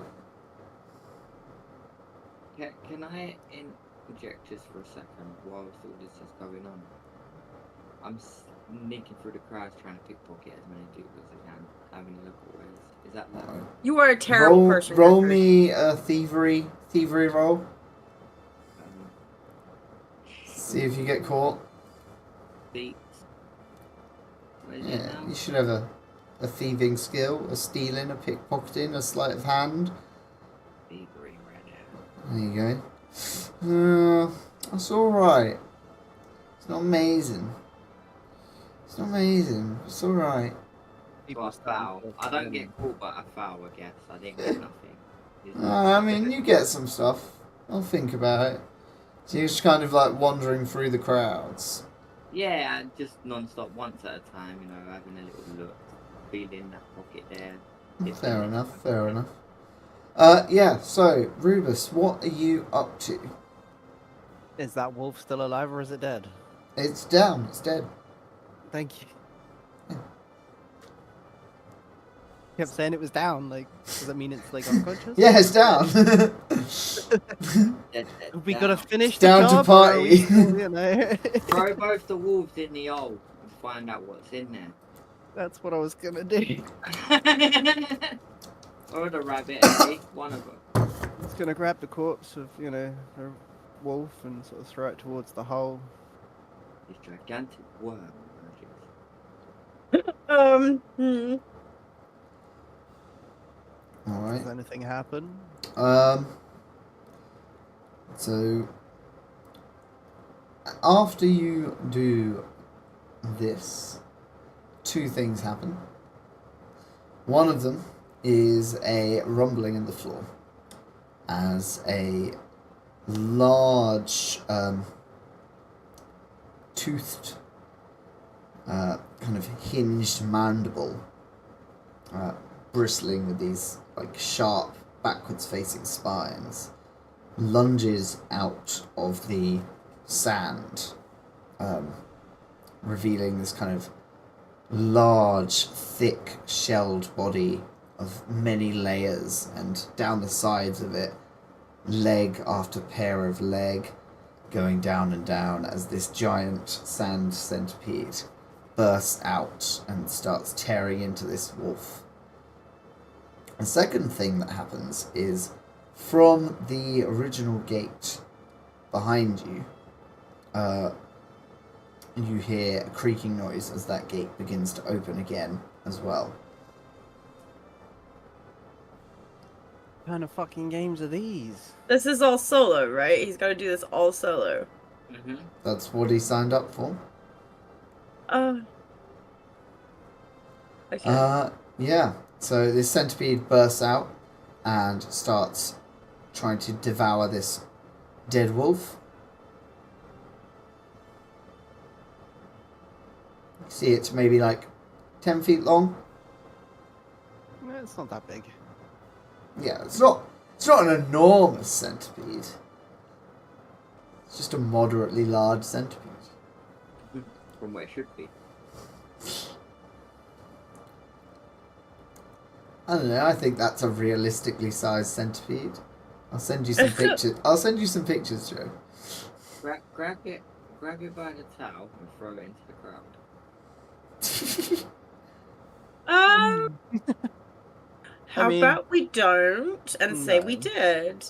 Can I interject just for a second whilst all this is going on? I'm sneaking through the crowds trying to pickpocket as many people as I can, having a look at ways. Is that like... You are a terrible person. Roll me a thievery roll. See if you get caught. Beat. Yeah, you should have a thieving skill, a stealing, a pickpocketing, a sleight of hand. Thievery right now. There you go. That's alright. It's not amazing. It's alright. So I foul. I don't get caught, but I foul, I guess. I didn't get nothing. I mean, you get some stuff. I'll think about it. So you're just kind of like wandering through the crowds. Yeah, just non-stop once at a time, you know, having a little look, feeling that pocket there. Fair enough. Yeah, so, Rubus, what are you up to? Is that wolf still alive or is it dead? It's down, it's dead. Thank you. Yeah. You kept saying it was down, like, does that mean it's like unconscious? Yeah, it's down. We gotta finish It's the down to job, or are we party. still, you know? Throw both the wolves in the hole and find out what's in there. That's what I was gonna do. Or the rabbit, eh? One of them. I was gonna grab the corpse of, you know, a wolf and sort of throw it towards the hole. This gigantic worm emerges. Alright. Does anything happen? So after you do this, two things happen. One of them is a rumbling in the floor as a large toothed kind of hinged mandible bristling with these like sharp backwards facing spines lunges out of the sand, revealing this kind of large, thick, shelled body of many layers, and down the sides of it, leg after pair of leg, going down and down as this giant sand centipede bursts out and starts tearing into this wolf. The second thing that happens is from the original gate behind you, you hear a creaking noise as that gate begins to open again as well. What kind of fucking games are these? This is all solo, right? He's got to do this all solo. Mm-hmm. That's what he signed up for. Okay. Yeah. So this centipede bursts out and starts trying to devour this dead wolf. You see it's maybe like 10 feet long. No, it's not that big. Yeah, it's not an enormous centipede. It's just a moderately large centipede. From where it should be. I don't know, I think that's a realistically sized centipede. I'll send you some pictures. I'll send you some pictures, Joe. Grab it by the towel and throw it into the crowd. How mean- about we don't and say we No. did?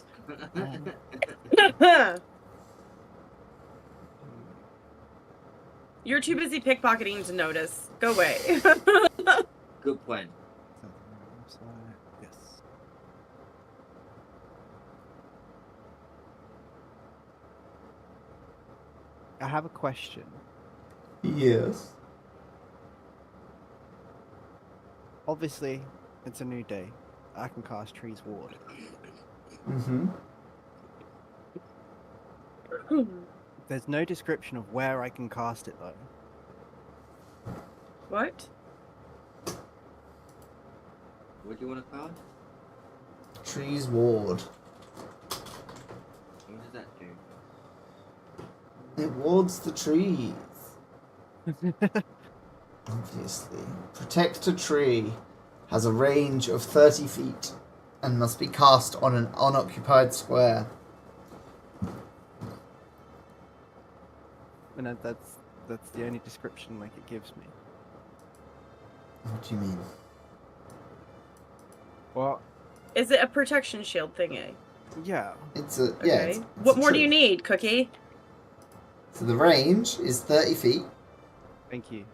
You're too busy pickpocketing to notice. Go away. Good point. Yes. I have a question. Yes. Obviously, it's a new day. I can cast Trees Ward. Mm-hmm. There's no description of where I can cast it, though. What? What do you want to card? Trees Ward. What does that do? It wards the trees. Obviously. Protect a tree. Has a range of 30 feet. And must be cast on an unoccupied square. And that's the only description like it gives me. What do you mean? Well, Is it a protection shield thingy? yeah. It's a Okay. yeah. It's What a more do tree. you need, Cookie? So the range is 30 feet, Thank you.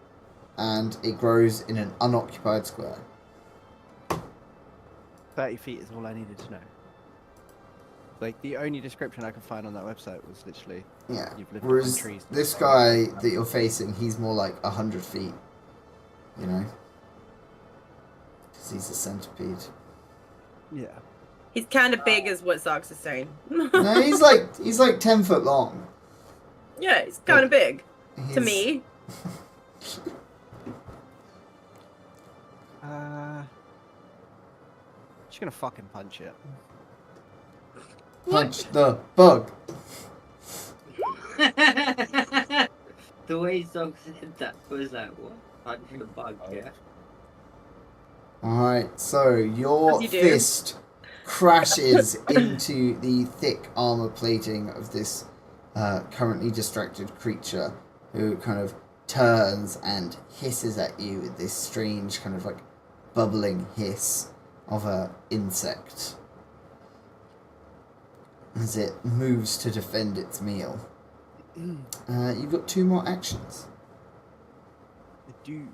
and it grows in an unoccupied square. 30 feet is all I needed to know. Like, the only description I could find on that website was literally, Yeah. you've lived Whereas in trees. this guy that you're facing, he's more like 100 feet. You know? Because he's a centipede. Yeah. He's kind of big, is what Zox is saying. No, he's like 10 foot long. Yeah, he's kind of big to He's- me. Just gonna fucking punch it. Punch the bug. The way Zog said that was like, what? Punch the bug, yeah? Alright, so your As you do. fist crashes into the thick armor plating of this currently distracted creature, who kind of turns and hisses at you with this strange kind of like bubbling hiss of a insect as it moves to defend its meal. You've got 2 more actions. I do. You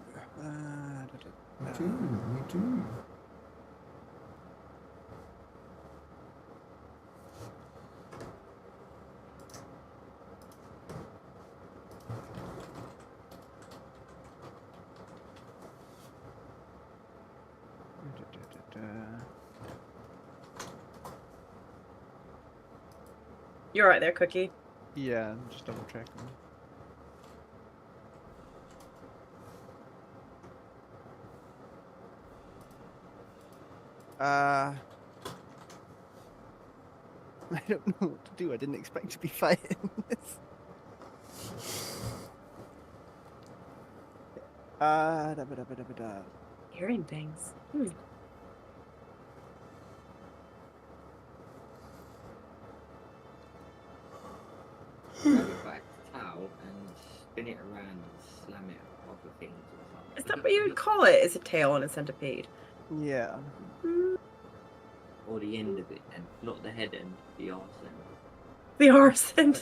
do. You're right there, Cookie. Yeah, I'm just double checking. I don't know what to do. I didn't expect to be fighting this. Da, ba, da, ba, da, ba, da. Hearing things. Grab it by the towel and spin it around and slam it off of things or something. Is that what you would call it? Is a tail on a centipede? Yeah. Or the end of it, and not the head end, the arse end. the arson.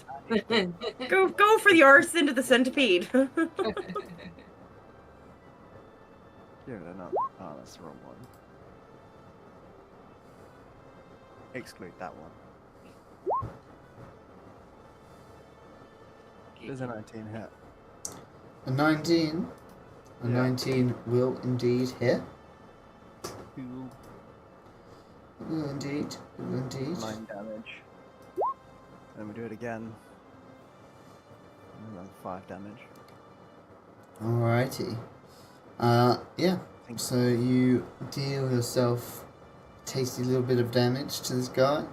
Go for the arson to the centipede. Give it another. Oh, that's the wrong one. Exclude that one. There's a 19 hit. A 19. A Yeah. 19 will indeed hit. Cool. Will indeed. Will indeed. 9 damage. Then we do it again. Another 5 damage. Alrighty. Yeah. So you deal yourself a tasty little bit of damage to this guy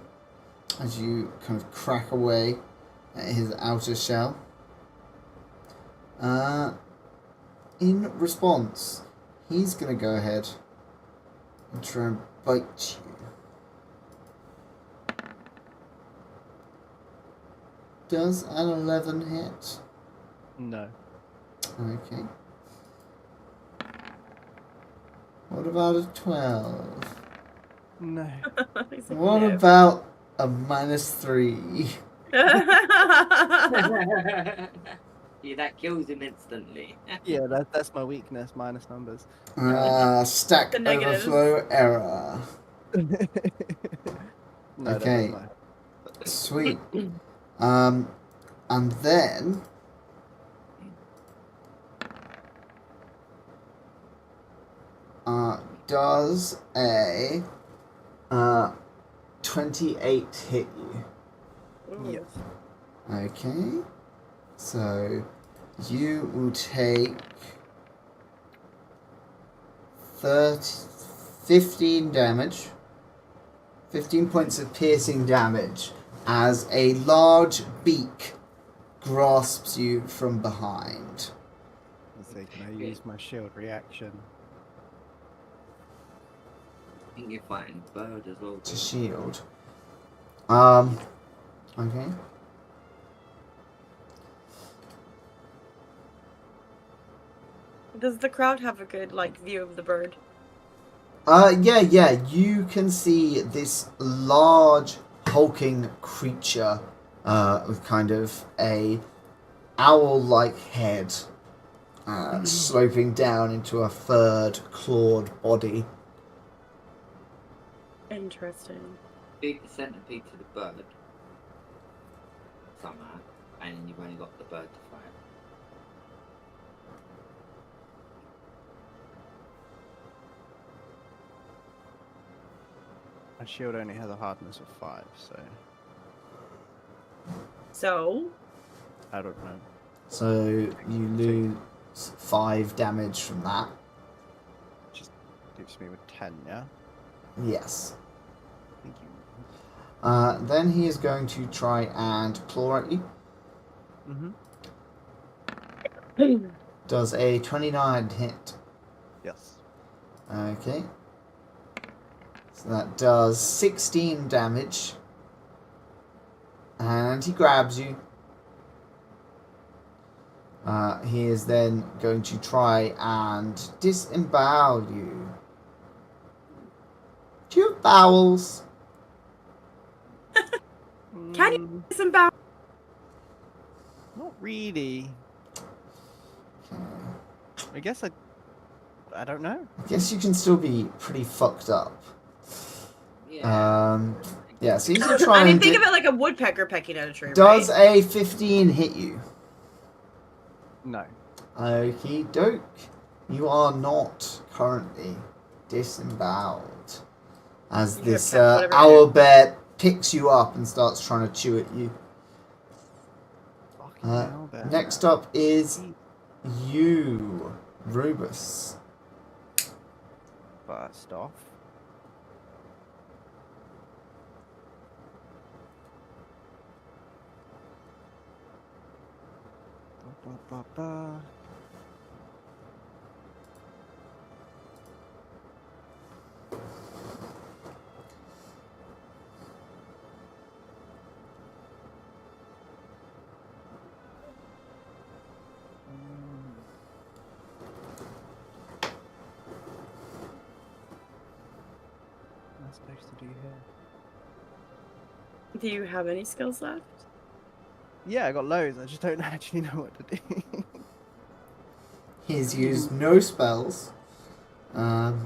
as you kind of crack away at his outer shell. In response, he's gonna go ahead and try and bite you. Does an 11 hit? No. Okay. What about a 12? No. He's like, What "No." about a -3? Yeah, that kills him instantly. Yeah, that's my weakness, minus numbers. Stack The negatives. overflow error. No, Okay. that doesn't Sweet. And then does a 28 hit you? Yes. Okay. So you will take 15 damage. 15 points of piercing damage as a large beak grasps you from behind. Let's see, can I use my shield reaction? I think you're fighting bird as well. To shield. Okay. Does the crowd have a good view of the bird? Yeah. You can see this large, hulking creature with kind of a owl-like head sloping down into a furred, clawed body. Interesting. Big centipede to the bird. Somehow. And then you've only got the bird to fight. My shield only has a hardness of 5, so So, I don't know. So you lose 5 damage from that. Just leaves me with 10, yeah? Yes. Thank you. Then he is going to try and claw at you. Mm-hmm. Does a 29 hit? Yes. Okay. So that does 16 damage. And he grabs you. He is then going to try and disembowel you. Do you have bowels? can you disembowel? Not really. Okay. I guess I don't know. I guess you can still be pretty fucked up. Yeah. Yeah, so he's gonna try I mean, and think of it like a woodpecker pecking at a tree, Does right? a 15 hit you? No. Okie doke. You are not currently disemboweled. As You this have whatever owl bear picks you up and starts trying to chew at you. Fucking hell, bear. Next up is you, Rubus. First off. Ba-ba-ba. What am I supposed to do here? Do you have any skills left? Yeah, I got loads. I just don't actually know what to do. He's used no spells, and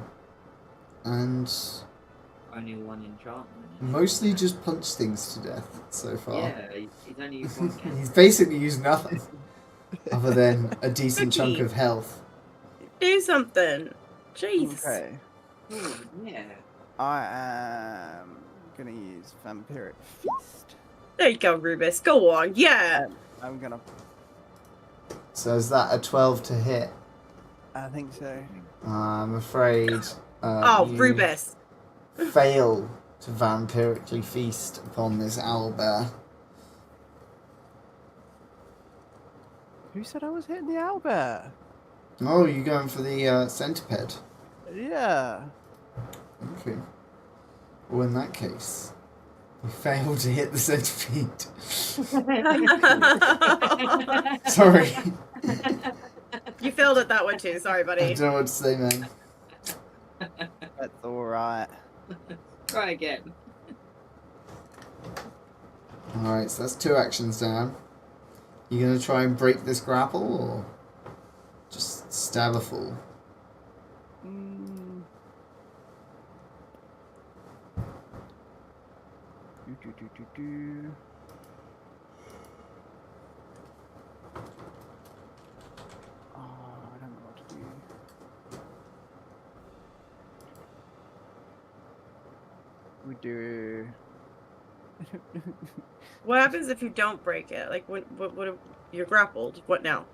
Only one enchantment. mostly just punched things to death so far. Yeah, he's only used one cantrip. He's basically used nothing other than a decent chunk Cookie. of health. Do something. Jeez. Okay. Oh, yeah. I am gonna use Vampiric Feast. There you go, Rubus. Go on. Yeah. I'm gonna. So is that a 12 to hit? I think so. I'm afraid Oh, you Rubus. fail to vampirically feast upon this owlbear. Who said I was hitting the owlbear? Oh, you're going for the centipede. Yeah. Okay. Well, in that case, you failed to hit the centipede. Sorry. You failed at that one too. Sorry, I buddy. don't know what to say, man. That's alright. Try again. Alright, so that's 2 actions down. You gonna try and break this grapple, or just stab a fool? Do. Oh, I don't know what to do. We do. What happens if you don't break it? Like, what you're grappled. What now?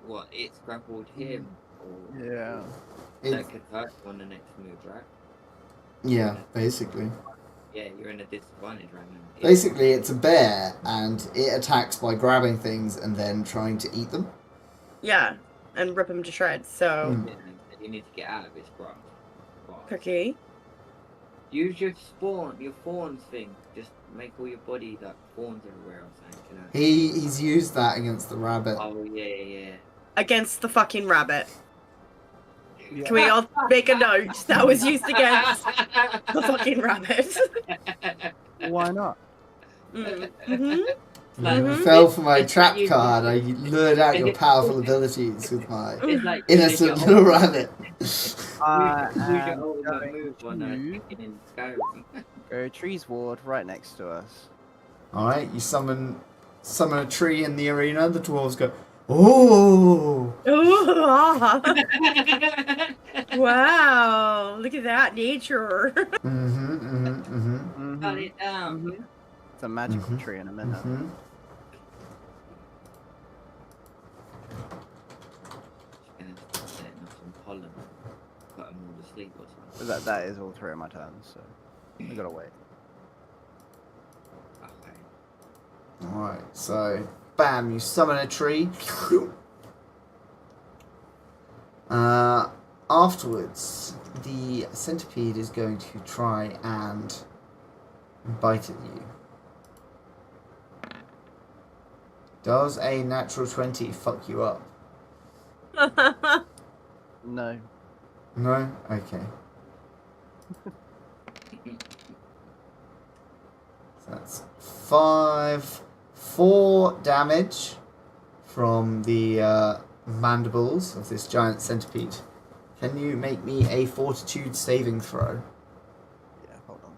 What? It's grappled him. Or Yeah. that could hurt on the next move, right? Yeah, basically. Yeah, you're in a disadvantage right now. Basically, it's a bear, and it attacks by grabbing things and then trying to eat them. Yeah, and rip him to shreds. So, Mm. Yeah, you need to get out of his grasp. Cookie. Use your thorns thing. Just make all your body like thorns everywhere or something, you know? He's used that against the rabbit. Oh, yeah. Against the fucking rabbit. Yeah. Can we all make a note? That was used against the fucking rabbit. Why not? Mm-hmm. You Mhm. fell for my It's trap like you- card. I lured out your powerful abilities with my It's like innocent use little your rabbit. use I your am ultimate going move on to kicking in Skyrim. go trees ward right next to us. Alright, you summon a tree in the arena. The dwarves go, oh! Ooh, ah. Wow, look at that nature. Cut it down. Mhm. It's a magical Mhm. tree in a minute. Mhm. Setting off some pollen. Put them all to sleep or something. But that is all 3 of my turns, so we gotta wait. Okay. Alright, so bam, you summon a tree. Afterwards, the centipede is going to try and bite at you. Does a natural 20 fuck you up? No. No? Okay. So that's 4 damage from the mandibles of this giant centipede. Can you make me a fortitude saving throw? Yeah, hold on.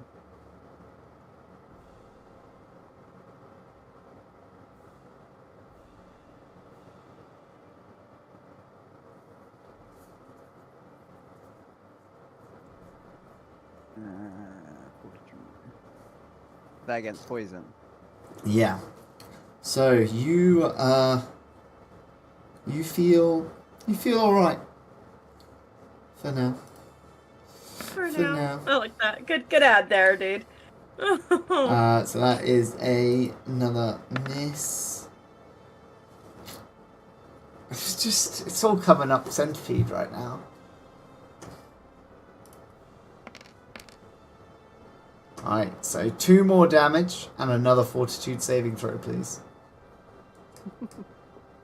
Fortitude. Is that against poison? Yeah. So you feel alright. For now. For For now. now. I like that. Good ad there, dude. So that is another miss. It's all coming up centipede right now. Alright, so 2 more damage and another fortitude saving throw, please.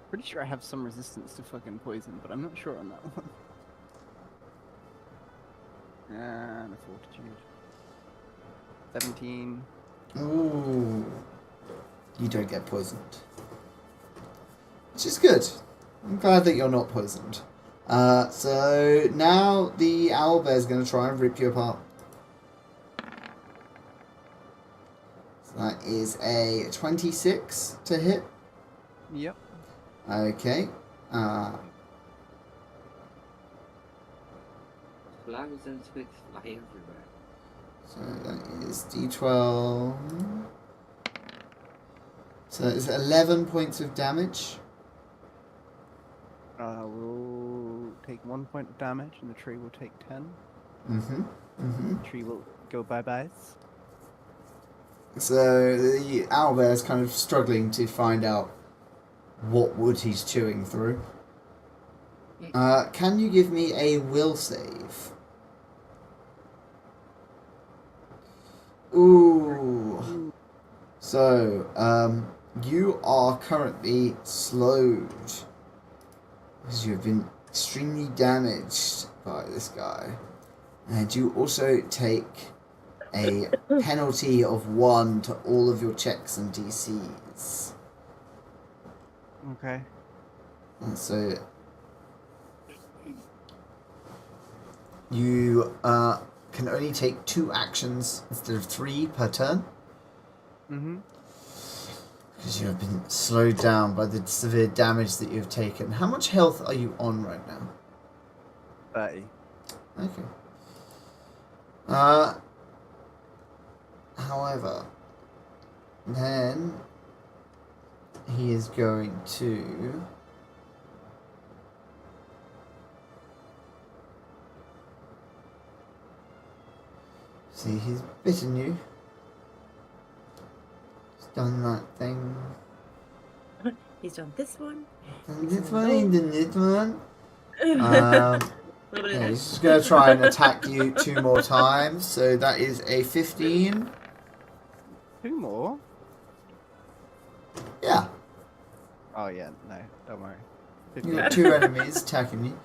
Pretty sure I have some resistance to fucking poison, but I'm not sure on that one. And a fortitude. 17. Ooh. You don't get poisoned. Which is good. I'm glad that you're not poisoned. So now the owlbear is going to try and rip you apart. So that is a 26 to hit. Yep. Okay. Flowers and twigs fly everywhere. So that is D12. So that is 11 points of damage. We'll take 1 point of damage, and the tree will take 10. The tree will go bye-byes. So the owlbear is kind of struggling to find out what wood he's chewing through. Can you give me a will save? Ooh. So, you are currently slowed because you have been extremely damaged by this guy. And you also take a penalty of 1 to all of your checks and DCs. Okay. And so you can only take 2 actions instead of 3 per turn. Because you have been slowed down by the severe damage that you have taken. How much health are you on right now? 30. Okay. However, then he is going to see, he's bitten you. He's done that thing. He's done this one. Done this one, he done this one. A little bit Yeah, of he's just going to try and attack you 2 more times. So that is a 15. 2 more? Yeah. Oh, yeah, no, don't worry. You got 2 enemies attacking you.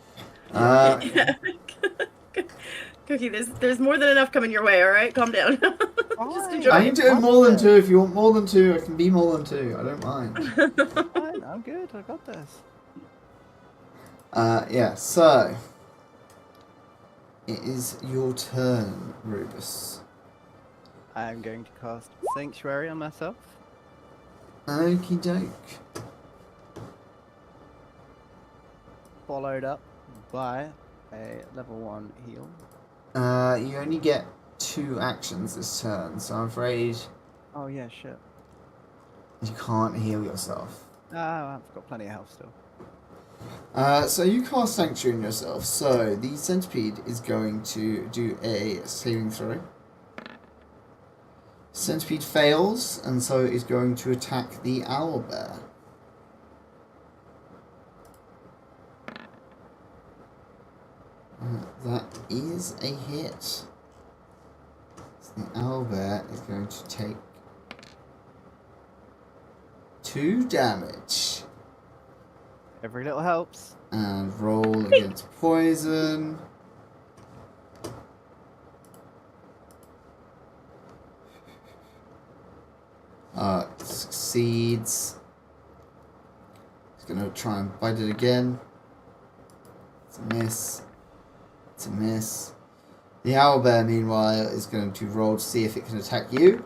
Cookie, there's more than enough coming your way, alright? Calm down. Just enjoy I it. can do more than 2 if you want more than 2. I can be more than 2. I don't mind. Fine, I'm good, I got this. Yeah, so it is your turn, Rubus. I'm going to cast Sanctuary on myself. Okie doke. Followed up by a level 1 heal. You only get 2 actions this turn, so I'm afraid Oh yeah, shit. you can't heal yourself. I've got plenty of health still. So you cast Sanctuary on yourself, so the centipede is going to do a saving throw. Centipede fails, and so is going to attack the owlbear. That is a hit. So the owlbear is going to take 2 damage. Every little helps. And roll against poison. Succeeds. He's going to try and bite it again. It's a miss. It's a miss. The owlbear, meanwhile, is going to roll to see if it can attack you.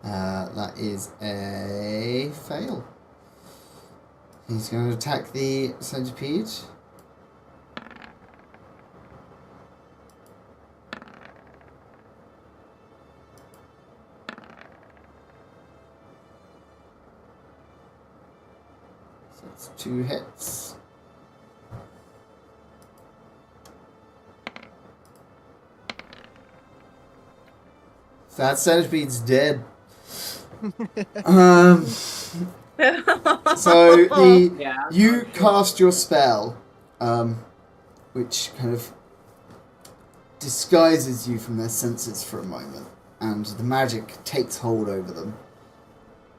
That is a fail. He's going to attack the centipede. So it's 2 hits. So that centipede's dead. So you cast your spell, which kind of disguises you from their senses for a moment, and the magic takes hold over them.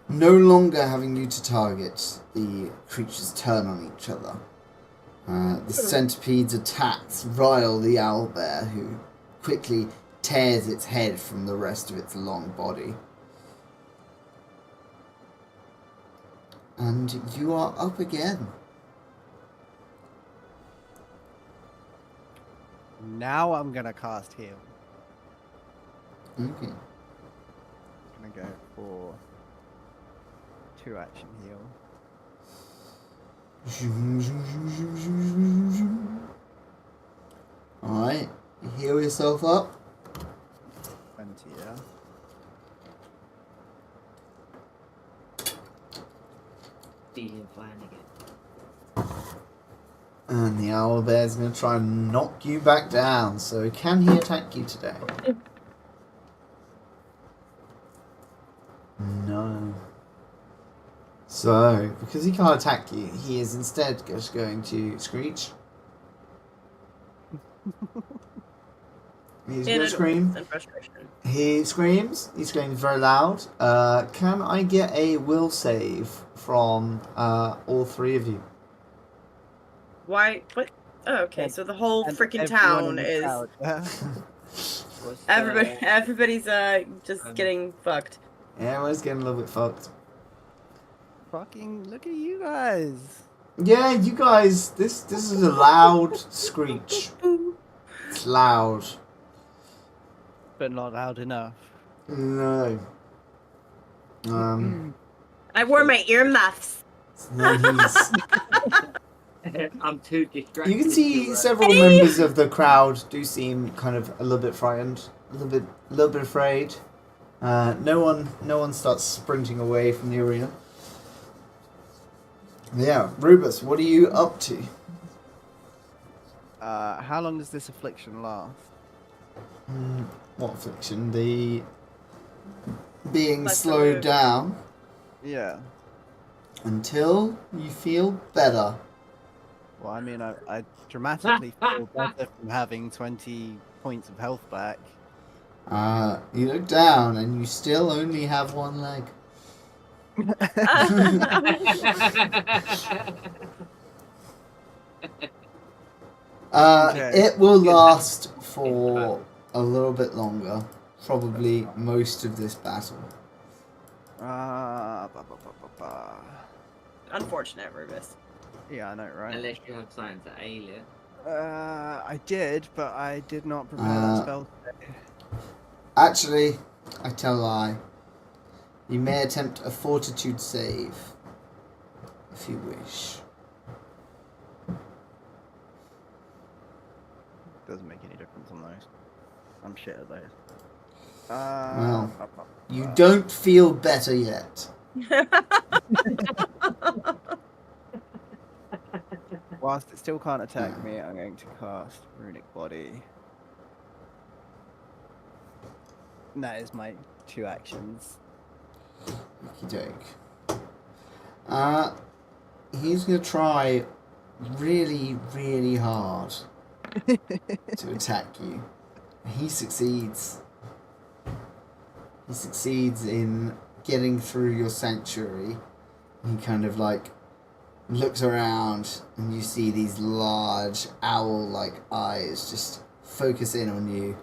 No longer having you to target, the creatures turn on each other. The centipede's attacks rile the owlbear, who quickly tears its head from the rest of its long body. And you are up again. Now I'm gonna cast heal. Okay. I'm gonna go for 2 action heal. Alright, heal yourself up. 20, yeah. See him flying again. And the owlbear's going to try and knock you back down. So can he attack you today? No. So, because he can't attack you, he is instead just going to screech. He's going to scream. And frustration. He screams. He screams very loud. Can I get a will save from all 3 of you? Why? What? Oh, okay. So the whole And freaking everyone in town the is crowd, yeah. What's everybody's just getting fucked. Yeah, everyone's getting a little bit fucked. Fucking look at you guys. Yeah, you guys. This is a loud screech. It's loud. But not loud enough. No. I wore my earmuffs. Then he's. I'm too distracted. You can see to, several members of the crowd do seem kind of a little bit frightened, a little bit afraid. No one starts sprinting away from the arena. Yeah, Rubus, what are you up to? How long does this affliction last? What affliction? The being Like slowed the- down Yeah. until you feel better. Well, I mean, I dramatically feel better from having 20 points of health back. You look down and you still only have 1 leg. Okay. It will last for a little bit longer. Probably most of this battle. Ba, ba, ba, ba, ba. Unfortunate, Rubus. Yeah, I know, right? Unless you have signs that alien. I did, but I did not prepare that spell today. Actually, I tell a lie. You may attempt a fortitude save. If you wish. Doesn't make any difference on those. I'm shit at those. Well, ba, ba, You ba. don't feel better yet. Whilst it still can't attack me, I'm going to cast Runic Body. And that is my 2 actions. Okey doke. He's gonna try really, really hard to attack you. He succeeds. He succeeds in getting through your sanctuary. He kind of like looks around and you see these large owl-like eyes just focus in on you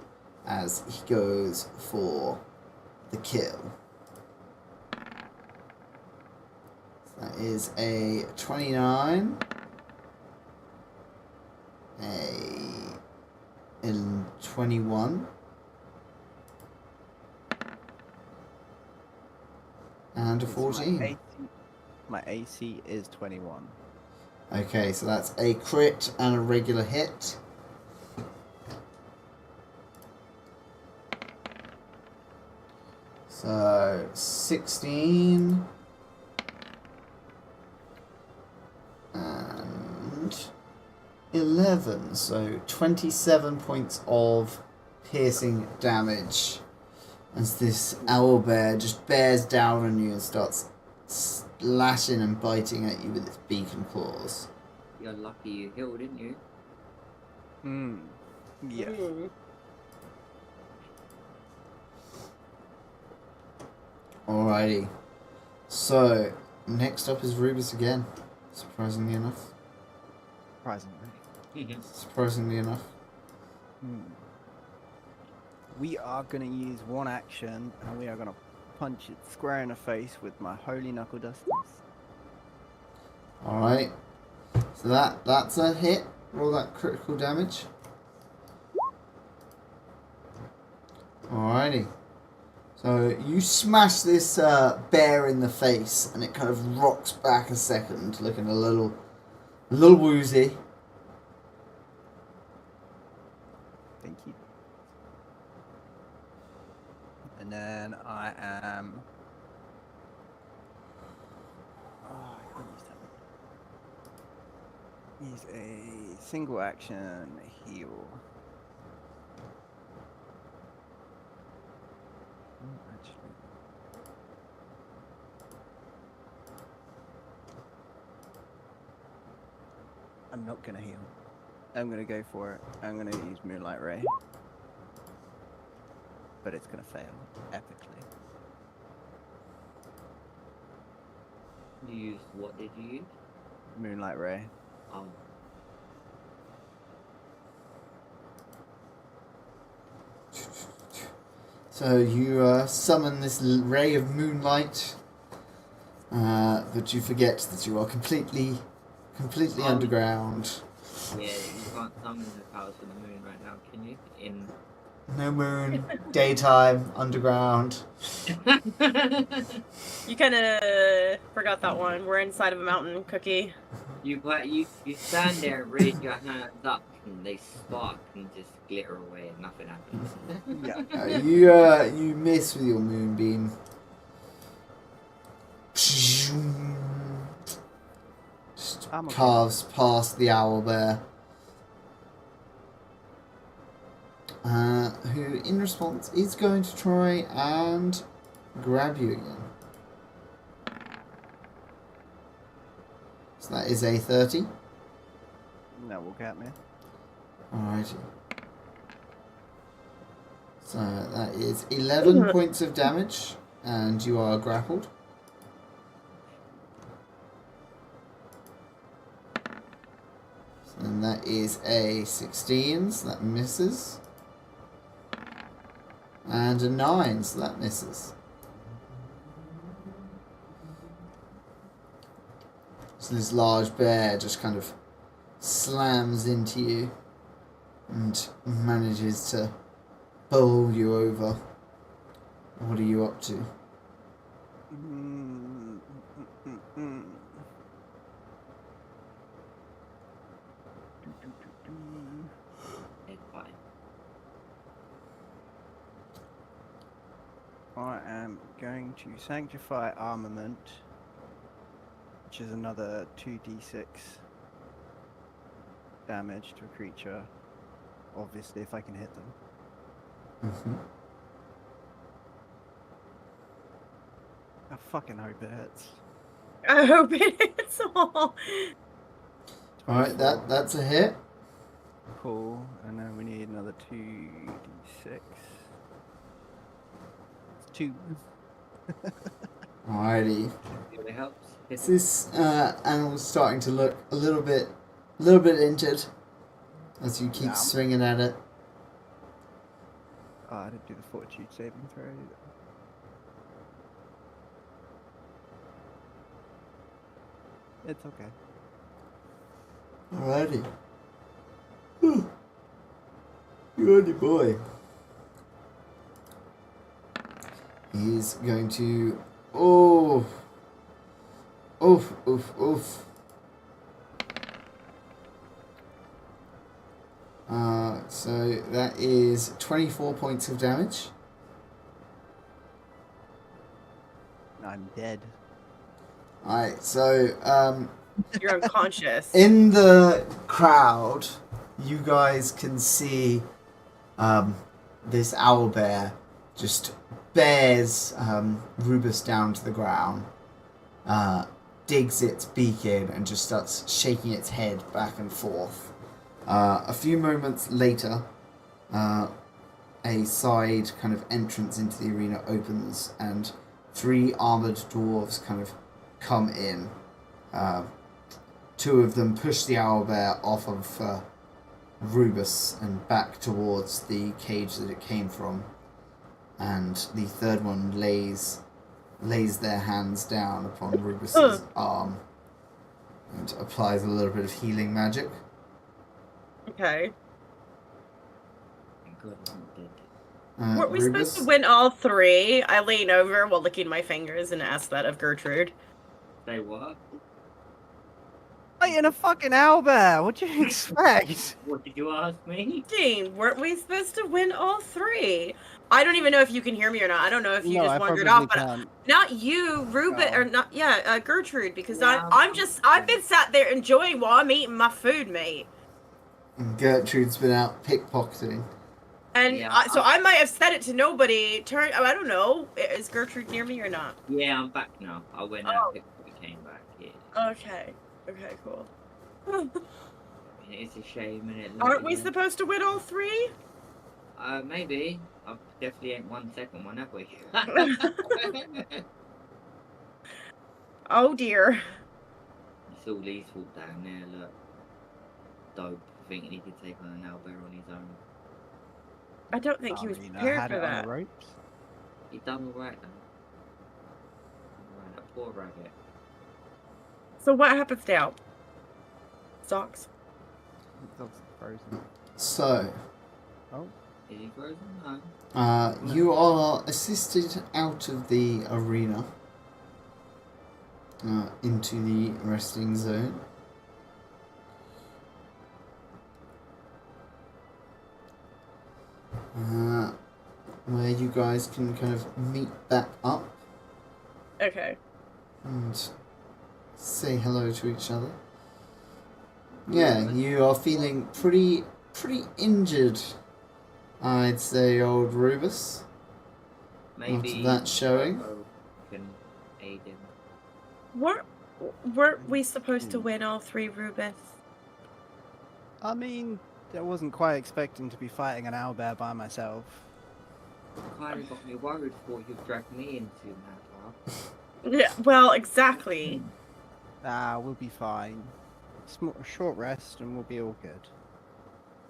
as he goes for the kill. That is a 29, a 21, and a It's 14. My AC is 21. Okay, so that's a crit and a regular hit. So 16 and 11, so 27 points of piercing damage as this owlbear just bears down on you and starts slashing and biting at you with its beak and claws. You're lucky you healed, didn't you? Yeah. Alrighty. So, next up is Rubus again. Surprisingly enough. Surprisingly enough. We are going to use 1 action and we are going to punch it square in the face with my Holy Knuckle Dusters. Alright. So that's a hit. Roll that critical damage. Alrighty. So you smash this bear in the face, and it kind of rocks back a second, looking a little woozy. Thank you. And then I am. Oh, I can't use that. Use a single action heal. Actually. I'm not gonna heal. I'm gonna go for it. I'm gonna use Moonlight Ray. But it's gonna fail epically. You used what did you use? Moonlight Ray. Oh. So you summon this ray of moonlight, but you forget that you are completely underground. Yeah, you can't summon the powers of the moon right now, can you? In No moon, daytime, underground. You kind of forgot that one. We're inside of a mountain, Cookie. you stand there and raise your hands up, and they spark and just glitter away, and nothing happens. Yeah. You miss with your moonbeam. Just I'm okay. carves past the owlbear. Who, in response, is going to try and grab you again. So that is a 30. That will get me. Alrighty. So that is 11 points of damage, and you are grappled. So then that is a 16, so that misses. And a 9, so that misses. So this large bear just kind of slams into you and manages to bowl you over. What are you up to? It's fine. I am going to Sanctify Armament, which is another 2d6 damage to a creature. Obviously, if I can hit them. Mm-hmm. I fucking hope it hits. I hope it's all. Alright, that's a hit. Cool. And then we need another 2d6. 2. Alrighty. It helps. This animal's starting to look a little bit injured as you keep Yeah. swinging at it. Oh, I didn't do the fortitude saving throw either. It's okay. Alrighty. Good boy. He's going to... Oof. So that is 24 points of damage. I'm dead. Alright, so You're unconscious. in the crowd, you guys can see this owlbear just bears Rubus down to the ground, digs its beak in, and just starts shaking its head back and forth. A few moments later, a side kind of entrance into the arena opens, and 3 armoured dwarves kind of come in. 2 of them push the owlbear off of Rubus and back towards the cage that it came from, and the third one lays their hands down upon Rubus's arm. and applies a little bit of healing magic. Okay. Thank God I'm not dead. Weren't we supposed to Rubus? win all three? I lean over while licking my fingers and ask that of Gertrude. Say what? Fighting a fucking owlbear. What do you expect? What did you ask me? Dean, weren't we supposed to win all three? I don't even know if you can hear me or not. I don't know if you No, just I wandered probably off, but can't. not you, Rubin, Oh. or not, yeah, Gertrude, because Yeah, I've been sat there enjoying while I'm eating my food, mate. And Gertrude's been out pickpocketing. And Yeah, so I might have said it to nobody. I don't know. Is Gertrude near me or not? Yeah, I'm back now. I went out, we came back. Yeah. Okay. Okay, cool. It's a shame, and it. Aren't we supposed to win all three? Maybe. I definitely ain't won second one, have we? Oh dear. It's all Lee's fault down there, look. Dope, thinking he could take on an owlbear on his own. I don't think he was prepared had for it on that. the ropes. He done alright though. Alright, that poor rabbit. So what happens now? Socks. Dog's frozen. So, Is he frozen? No. you are assisted out of the arena into the resting zone. Where you guys can kind of meet back up Okay. and say hello to each other. Yeah, you are feeling pretty injured, I'd say, old Rubus. Maybe that showing? Makoto can aid him. Weren't we supposed to win all three, Rubus? I mean, I wasn't quite expecting to be fighting an owlbear by myself. Kind of got me worried before you dragged me into that path. Yeah, well, exactly. We'll be fine. Short rest and we'll be all good.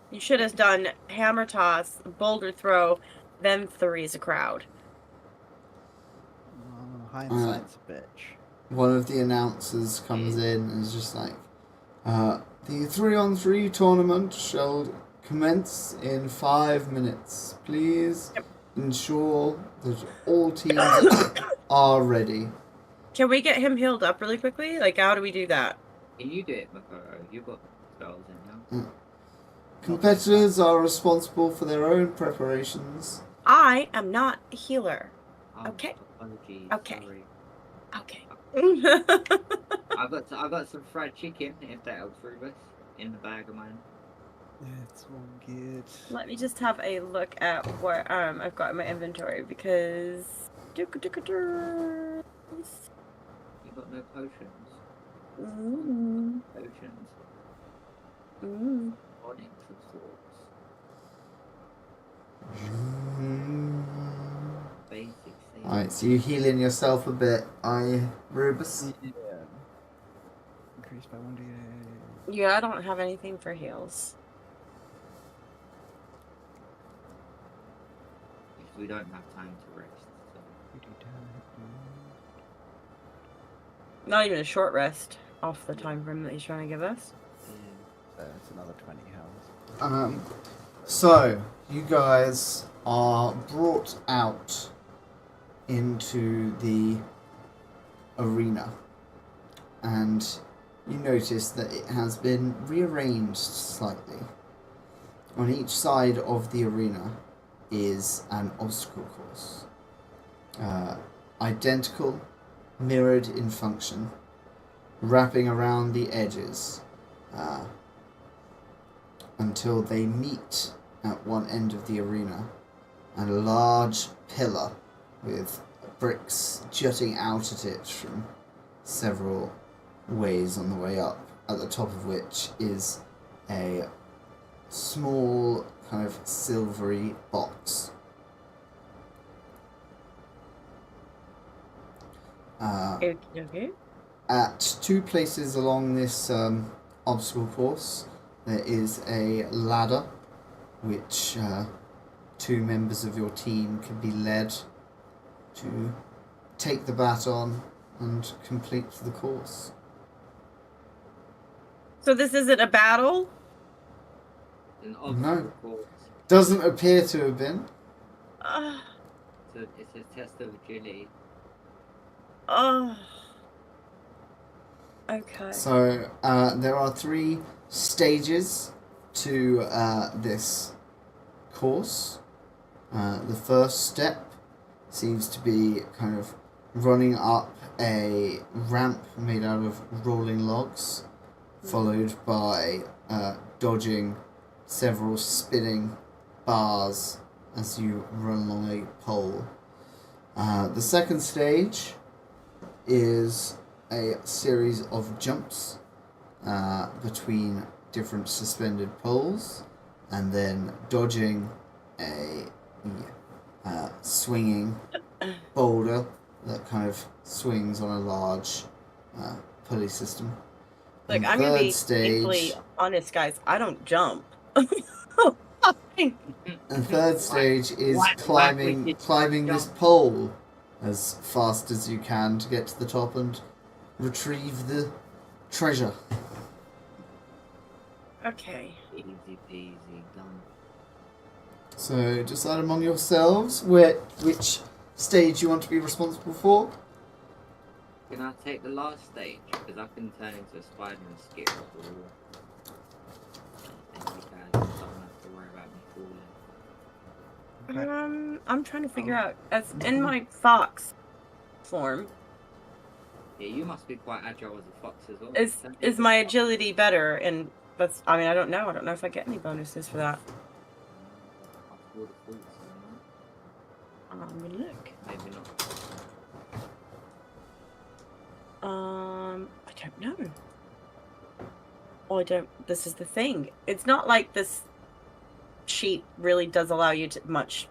You should have done hammer toss, boulder throw, then three's a crowd. Hindsight's a bitch. One of the announcers comes in and is just like, the 3-on-3 tournament shall commence in 5 minutes. Please ensure that all teams are ready. Can we get him healed up really quickly? Like, how do we do that? Can you do it, Makoto? You got spells in now. Competitors are responsible for their own preparations. I am not a healer. Oh, Okay. Apologies. Okay. Sorry. Okay. I got some fried chicken, if that helps, Rubus, in the bag of mine. It's all good. Let me just have a look at what I've got in my inventory because You got no potions. Potions. Onyx of sorts. Basic things. Alright, so you healing yourself a bit, Rubus? Yeah. Increased by 1d8. Yeah, I don't have anything for heals. Because we don't have time to rest. So. Not even a short rest off the time frame that he's trying to give us. So it's another 20 health. So, you guys are brought out into the arena, and you notice that it has been rearranged slightly. On each side of the arena is an obstacle course, identical, mirrored in function, wrapping around the edges until they meet at one end of the arena, and a large pillar with bricks jutting out at it from several ways on the way up, at the top of which is a small kind of silvery box. Okay. At two places along this obstacle course, there is a ladder which two members of your team can be led to take the baton and complete the course. So this isn't a battle? An No. obstacle course. Doesn't appear to have been. So it's a test of agility. Okay. So there are 3 stages to this course. The first step seems to be kind of running up a ramp made out of rolling logs, followed by dodging several spinning bars as you run along a pole. The second stage is a series of jumps between different suspended poles, and then dodging a swinging boulder that kind of swings on a large pulley system. Look, And I'm gonna be stage, painfully honest, guys. I don't jump. and third stage is Why climbing would you this jump? pole as fast as you can to get to the top and retrieve the treasure. Okay. Easy peasy done. So decide among yourselves which stage you want to be responsible for. Can I take the last stage? Because I can turn into a spider and skip off the wall. And you guys don't have to worry about me falling. I'm trying to figure out, as in my fox form, Yeah, you must be quite agile as a fox as well. is my agility better? And that's, I mean, I don't know. I don't know if I get any bonuses for that. I would have thought so, no? I'm gonna look. Maybe not. I don't know. Oh, I don't. This is the thing. It's not like this sheet really does allow you to much,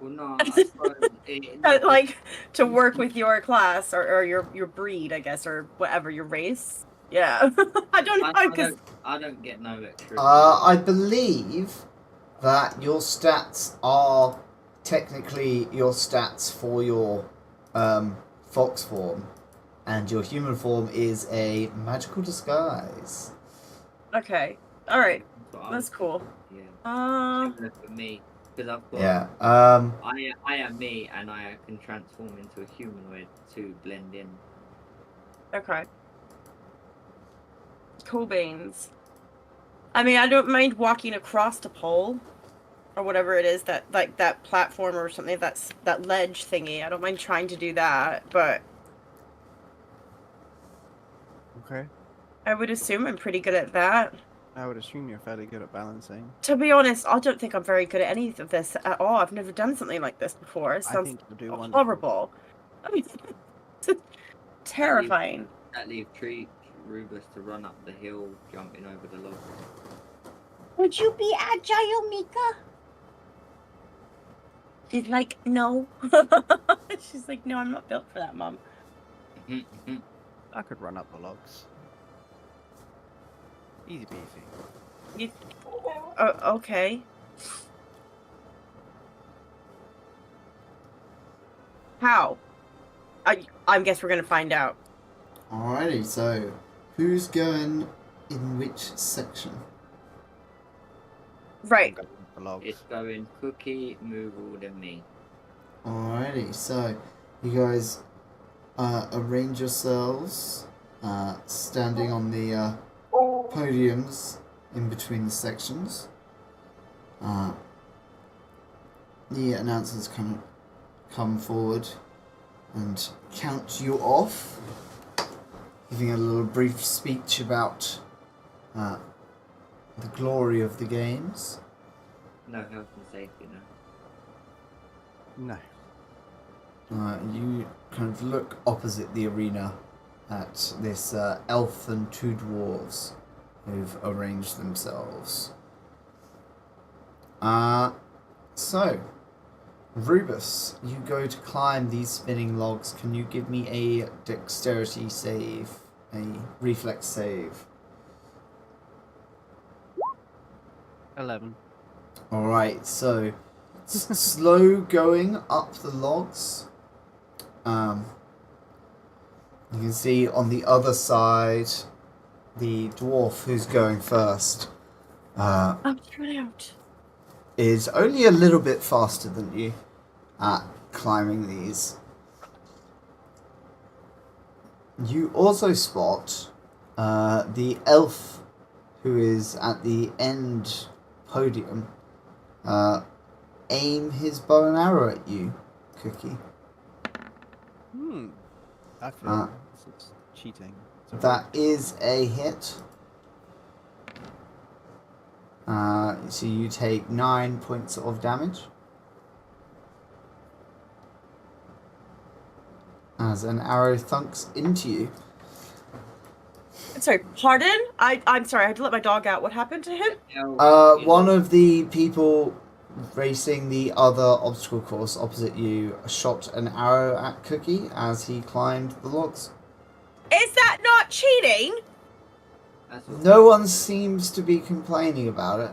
Well, no, I suppose like, to work with your class or your breed, I guess, or whatever, your race. Yeah. I don't know, because I don't get no extra. I believe that your stats are technically your stats for your fox form, and your human form is a magical disguise. okay. All right. But That's cool. Yeah. Similar for me, because I've got. Yeah. I am me, and I can transform into a humanoid to blend in. Okay. Cool beans. I mean, I don't mind walking across the pole, or whatever it is, that, like, that platform or something, that ledge thingy. I don't mind trying to do that, but Okay. I would assume I'm pretty good at that. I would assume you're fairly good at balancing. To be honest, I don't think I'm very good at any of this at all. I've never done something like this before. It I sounds think you'll do wonderful. horrible. I mean, it's terrifying. That leave Rubus to run up the hill, jumping over the log. Would you be agile, Mika? She's like, no. She's like, no, I'm not built for that, Mom. I could run up the logs. Easy peasy. Okay. How? I guess we're gonna find out. Alrighty, so who's going in which section? Right. The logs. It's going Cookie, Moogle, and me. Alrighty, so you guys arrange yourselves standing on the podiums in between the sections. The announcers come forward and count you off, giving a little brief speech about the glory of the games. No health and safety, no. No. You kind of look opposite the arena at this elf and 2 dwarves who've arranged themselves. So, Rubus, you go to climb these spinning logs. Can you give me a dexterity save, a reflex save? 11. Alright, so slow going up the logs. You can see on the other side the dwarf who's going first I'm thrown out. is only a little bit faster than you at climbing these. You also spot the elf who is at the end podium aim his bow and arrow at you, Cookie. I feel it's cheating. That is a hit. So you take 9 points of damage. As an arrow thunks into you. Sorry, pardon? I'm sorry, I had to let my dog out. What happened to him? One of the people racing the other obstacle course opposite you shot an arrow at Cookie as he climbed the logs. Is that not cheating? No one seems to be complaining about it.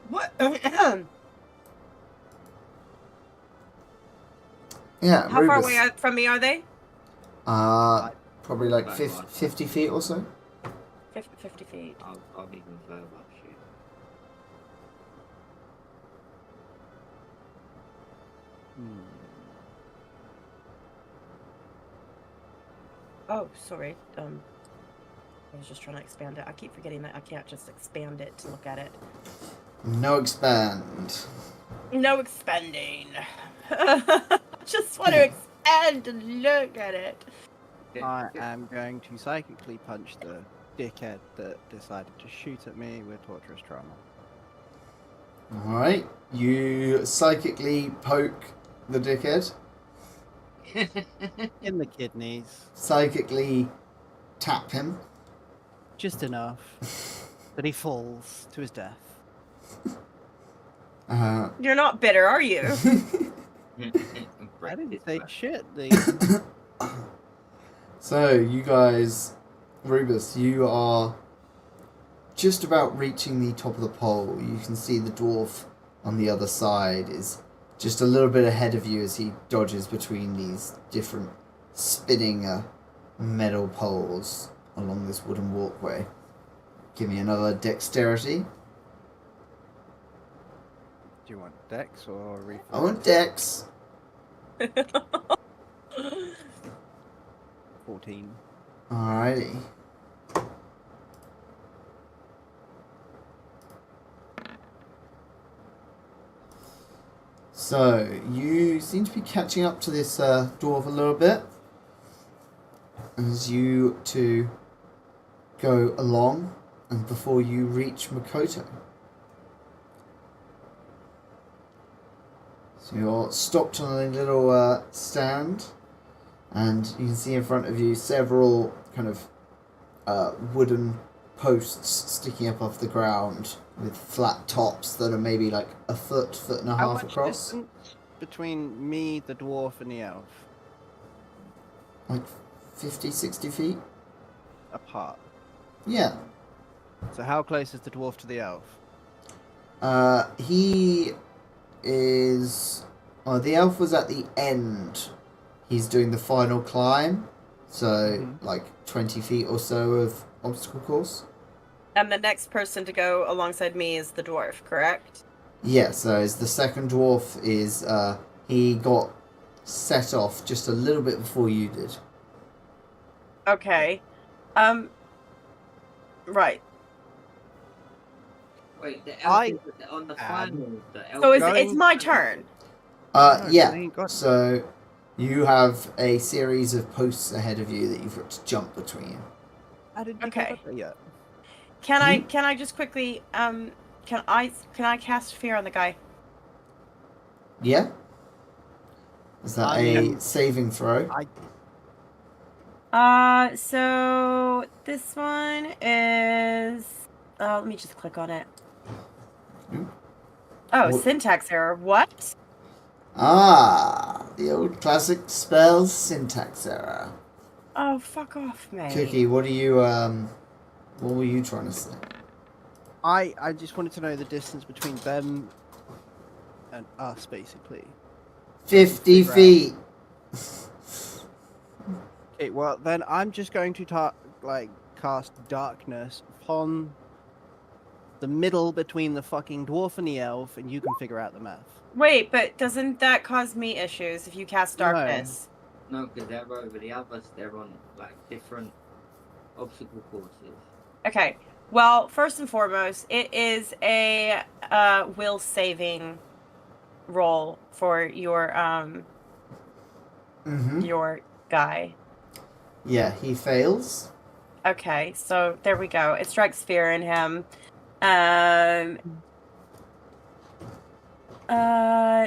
What? Yeah, How far Rubus. away from me are they? Probably like 50 feet or so. 50 feet. I'll be even further, shoot. Oh, sorry. I was just trying to expand it. I keep forgetting that I can't just expand it to look at it. No expand. No expanding. Just want to expand and look at it. I am going to psychically punch the dickhead that decided to shoot at me with torturous trauma. Alright, you psychically poke the dickhead. In the kidneys. Psychically tap him. Just enough that he falls to his death. You're not bitter, are you? I didn't say shit. So, you guys, Rubus, you are just about reaching the top of the pole. You can see the dwarf on the other side is just a little bit ahead of you as he dodges between these different spinning metal poles along this wooden walkway. Give me another dexterity. Do you want dex or reflex? I want dex. 14. Alrighty. So, you seem to be catching up to this dwarf a little bit as you two go along and before you reach Makoto. So you're stopped on a little stand and you can see in front of you several kind of wooden posts sticking up off the ground with flat tops that are maybe like a foot and a How half much across. distance between me, the dwarf, and the elf? Like 50, 60 feet? Apart. Yeah. So how close is the dwarf to the elf? He is... Oh, the elf was at the end. He's doing the final climb. So, like 20 feet or so of obstacle course. And the next person to go alongside me is the dwarf, correct? Yeah, so as the second dwarf is, he got set off just a little bit before you did. Okay. Right. Wait, the elf is on the final. The elf So is it's my turn. No, Yeah, you ain't got- so you have a series of posts ahead of you that you've got to jump between. I didn't Okay. think that yet. Can I just quickly can I cast fear on the guy? Yeah? Is that a saving throw? So this one is let me just click on it. Oh, What? syntax error. What? Ah, the old classic spell syntax error. Oh, fuck off, mate. Cookie, what are you, what were you trying to say? I just wanted to know the distance between them and us, basically. 50 Figure out. feet. Okay, well then I'm just going to cast darkness upon the middle between the fucking dwarf and the elf, and you can figure out the math. Wait, but doesn't that cause me issues if you cast No. darkness? No, because they're over the others. They're on like different obstacle courses. Okay. Well, first and foremost, it is a will saving roll for your your guy. Yeah, he fails. Okay, so there we go. It strikes fear in him.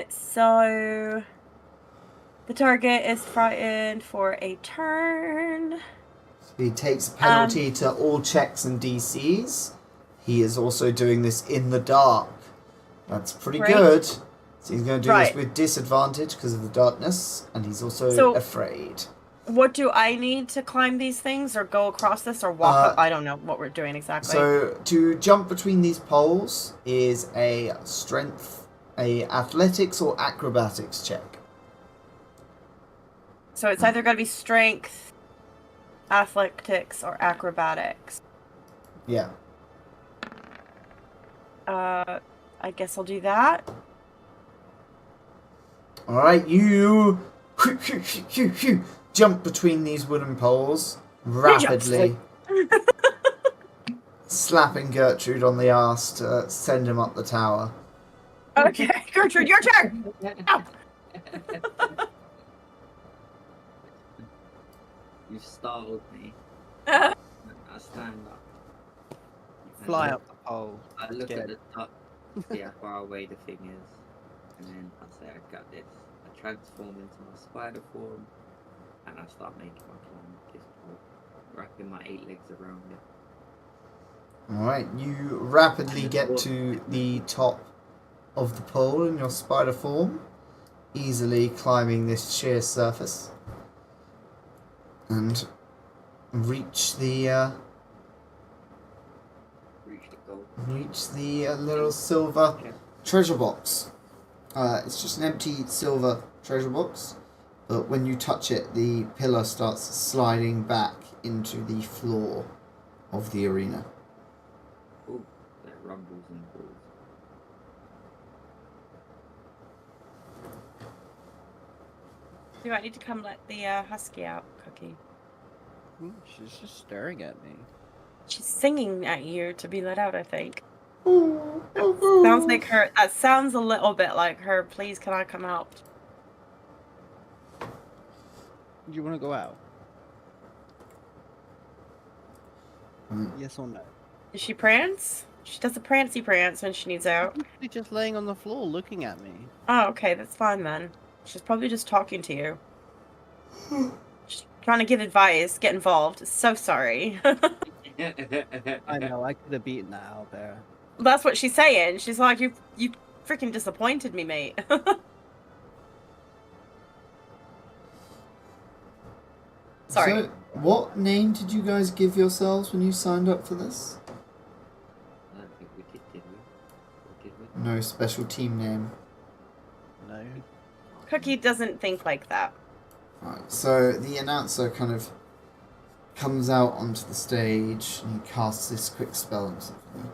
So the target is frightened for a turn. He takes a penalty to all checks and DCs. He is also doing this in the dark. That's pretty good. So he's going to do this with disadvantage because of the darkness, and he's also afraid. What do I need to climb these things, or go across this, or walk up? I don't know what we're doing exactly. So to jump between these poles is a strength, a athletics or acrobatics check. So it's either going to be strength, athletics, or acrobatics. Yeah. I guess I'll do that. All right, you jump between these wooden poles rapidly, slapping Gertrude on the arse to send him up the tower. Okay, Gertrude, your turn. Ow. You startled me. I stand up. Fly up the pole. I look at the top, see how far away the thing is, and then I say, I got this. I transform into my spider form, and I start making my climb this pole, wrapping my 8 legs around it. Alright, you rapidly get to the top of the pole in your spider form, easily climbing this sheer surface, and reach the little silver treasure box. It's just an empty silver treasure box, but when you touch it, the pillar starts sliding back into the floor of the arena. Ooh, that rumbles and falls. Do I need to come let the husky out, Cookie? She's just staring at me. She's singing at you to be let out, I think. Sounds like her. That sounds a little bit like her. Please, can I come out? Do you want to go out? Yes or no? Does she prance? She does a prancy prance when she needs out. She's just laying on the floor looking at me. Oh, okay, that's fine then. She's probably just talking to you. She's trying to give advice, get involved. So sorry. I know, I could have beaten that out there. That's what she's saying. She's like, you freaking disappointed me, mate. Sorry. So, what name did you guys give yourselves when you signed up for this? I don't think we did we? Or did we? No special team name. No. Cookie doesn't think like that. Right, so the announcer kind of comes out onto the stage and he casts this quick spell and something.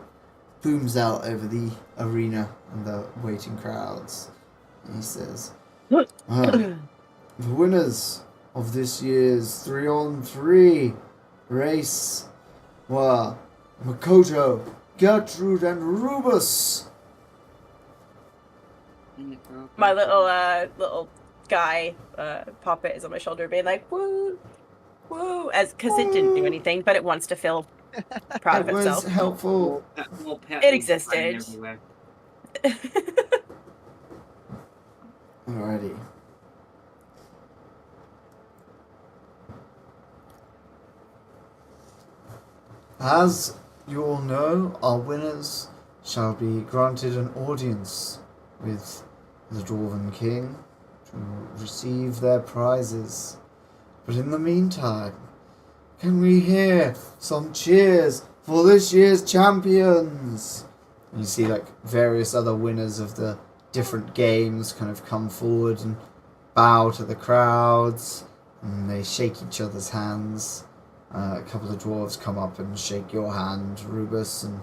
Booms out over the arena and the waiting crowds. And he says, the winners of this year's 3-on-3 race were Makoto, Gertrude, and Rubus. My little guy puppet is on my shoulder being like, woo, woo, because it didn't do anything, but it wants to feel proud of It was itself. helpful. It existed. Alrighty. As you all know, our winners shall be granted an audience with the Dwarven King to receive their prizes. But in the meantime, can we hear some cheers for this year's champions? And you see like various other winners of the different games kind of come forward and bow to the crowds, and they shake each other's hands A couple of dwarves come up and shake your hand, Rubus, and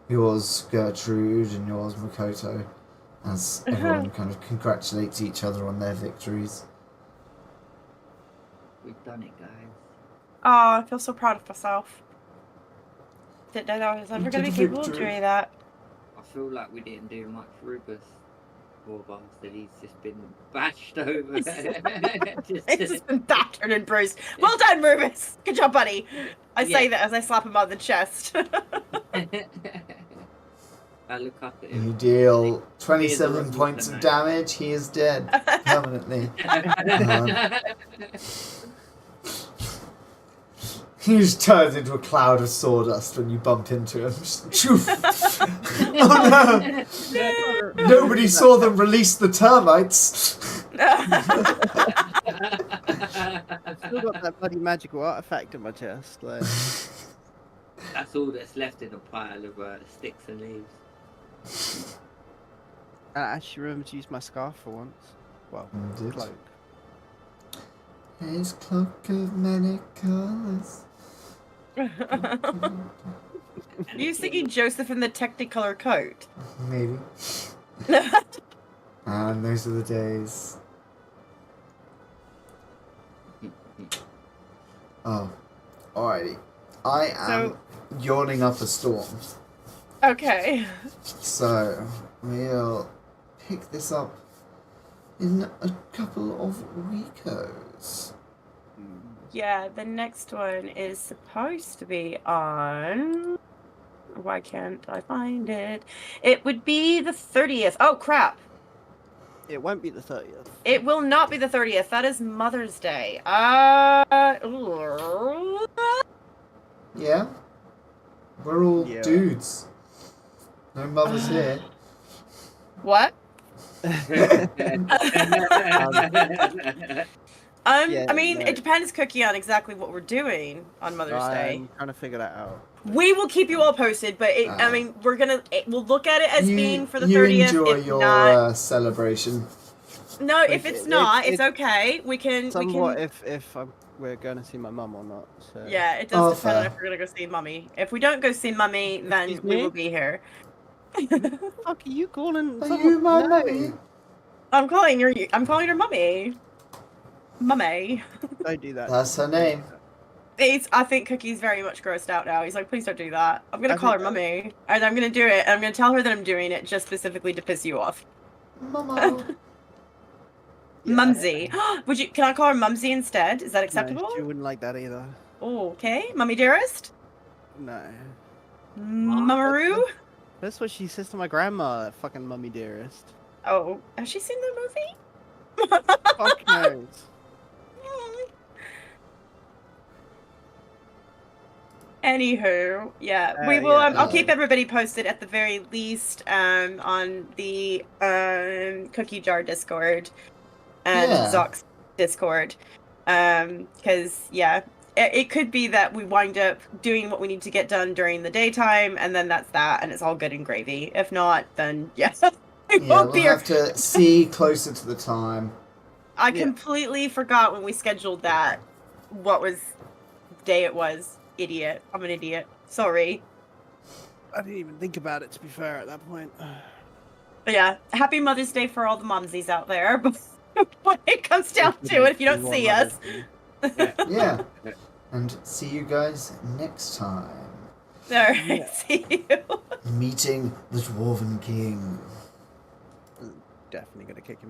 yours, Gertrude, and yours, Makoto, as everyone kind of congratulates each other on their victories. We've done it, guys. Oh, I feel so proud of myself. Didn't know that I was ever going to be capable of Victory. doing that. I feel like we didn't do much. Rubus, poor bastard, he's just been bashed over. It's just been battered and bruised. Well done, Rubus! Good job, buddy! I say that as I slap him on the chest. I look up at him. You deal He 27 is a points of Muslim, damage, he is dead permanently. He just turns into a cloud of sawdust when you bump into him. Just, choof. Oh no! Nobody saw them release the termites. I've still got that bloody magical artifact in my chest. Like, That's all that's left in a pile of sticks and leaves. I actually remember to use my scarf for once. Well, Indeed. cloak. His cloak of many colours. You thinking Joseph in the Technicolor coat? Maybe. And those are the days. Oh, alrighty. I am yawning up a storm. Okay. So, we'll pick this up in a couple of weekos. Yeah, the next one is supposed to be on... Why can't I find it? It would be the 30th. Oh, crap. It won't be the 30th. It will not be the 30th. That is Mother's Day. Yeah? We're all Yeah. dudes. No mothers here. What? Yeah, I mean, no. it depends, Cookie, on exactly what we're doing on Mother's Day. I'm trying to figure that out. We will keep you all posted, but I mean, we'll look at it as being for the you 30th. enjoy if your not, celebration. no, if it's not, it's it- okay. We can. Somewhat if we're going to see my mum or not. So. Yeah, it Oh, does depend on fair. if we're gonna go see Mummy. If we don't go see Mummy, then Excuse we me? will be here. Fuck, are you calling? Are someone- you my No. mummy? I'm calling her Mummy. Mummy. Don't do that. That's her name. I think Cookie's very much grossed out now. He's like, please don't do that. I'm gonna I call her think- Mummy, and I'm gonna do it. And I'm gonna tell her that I'm doing it just specifically to piss you off. Mama. Yeah. Mumsy. Can I call her Mumsy instead? Is that acceptable? No, she wouldn't like that either. Oh, okay. Mummy dearest? No. Mummaroo? That's what she says to my grandma, that fucking mummy dearest. Oh, has she seen the movie? Fuck knows. Anywho, yeah, we will. yeah. I'll keep everybody posted at the very least on the Cookie Jar Discord and Yeah. Zox Discord, because yeah, it could be that we wind up doing what we need to get done during the daytime, and then that's that, and it's all good and gravy. If not, then yes, we Yeah, won't we'll be. have to see closer to the time. I Yeah. completely forgot when we scheduled that what was day it was. Idiot. I'm an idiot. Sorry. I didn't even think about it, to be fair, at that point. But yeah, happy Mother's Day for all the momsies out there. But when it comes down to it, if you don't see us. Yeah. And see you guys next time. Alright, Yeah. see you. Meeting the Dwarven King. Definitely gonna kick him.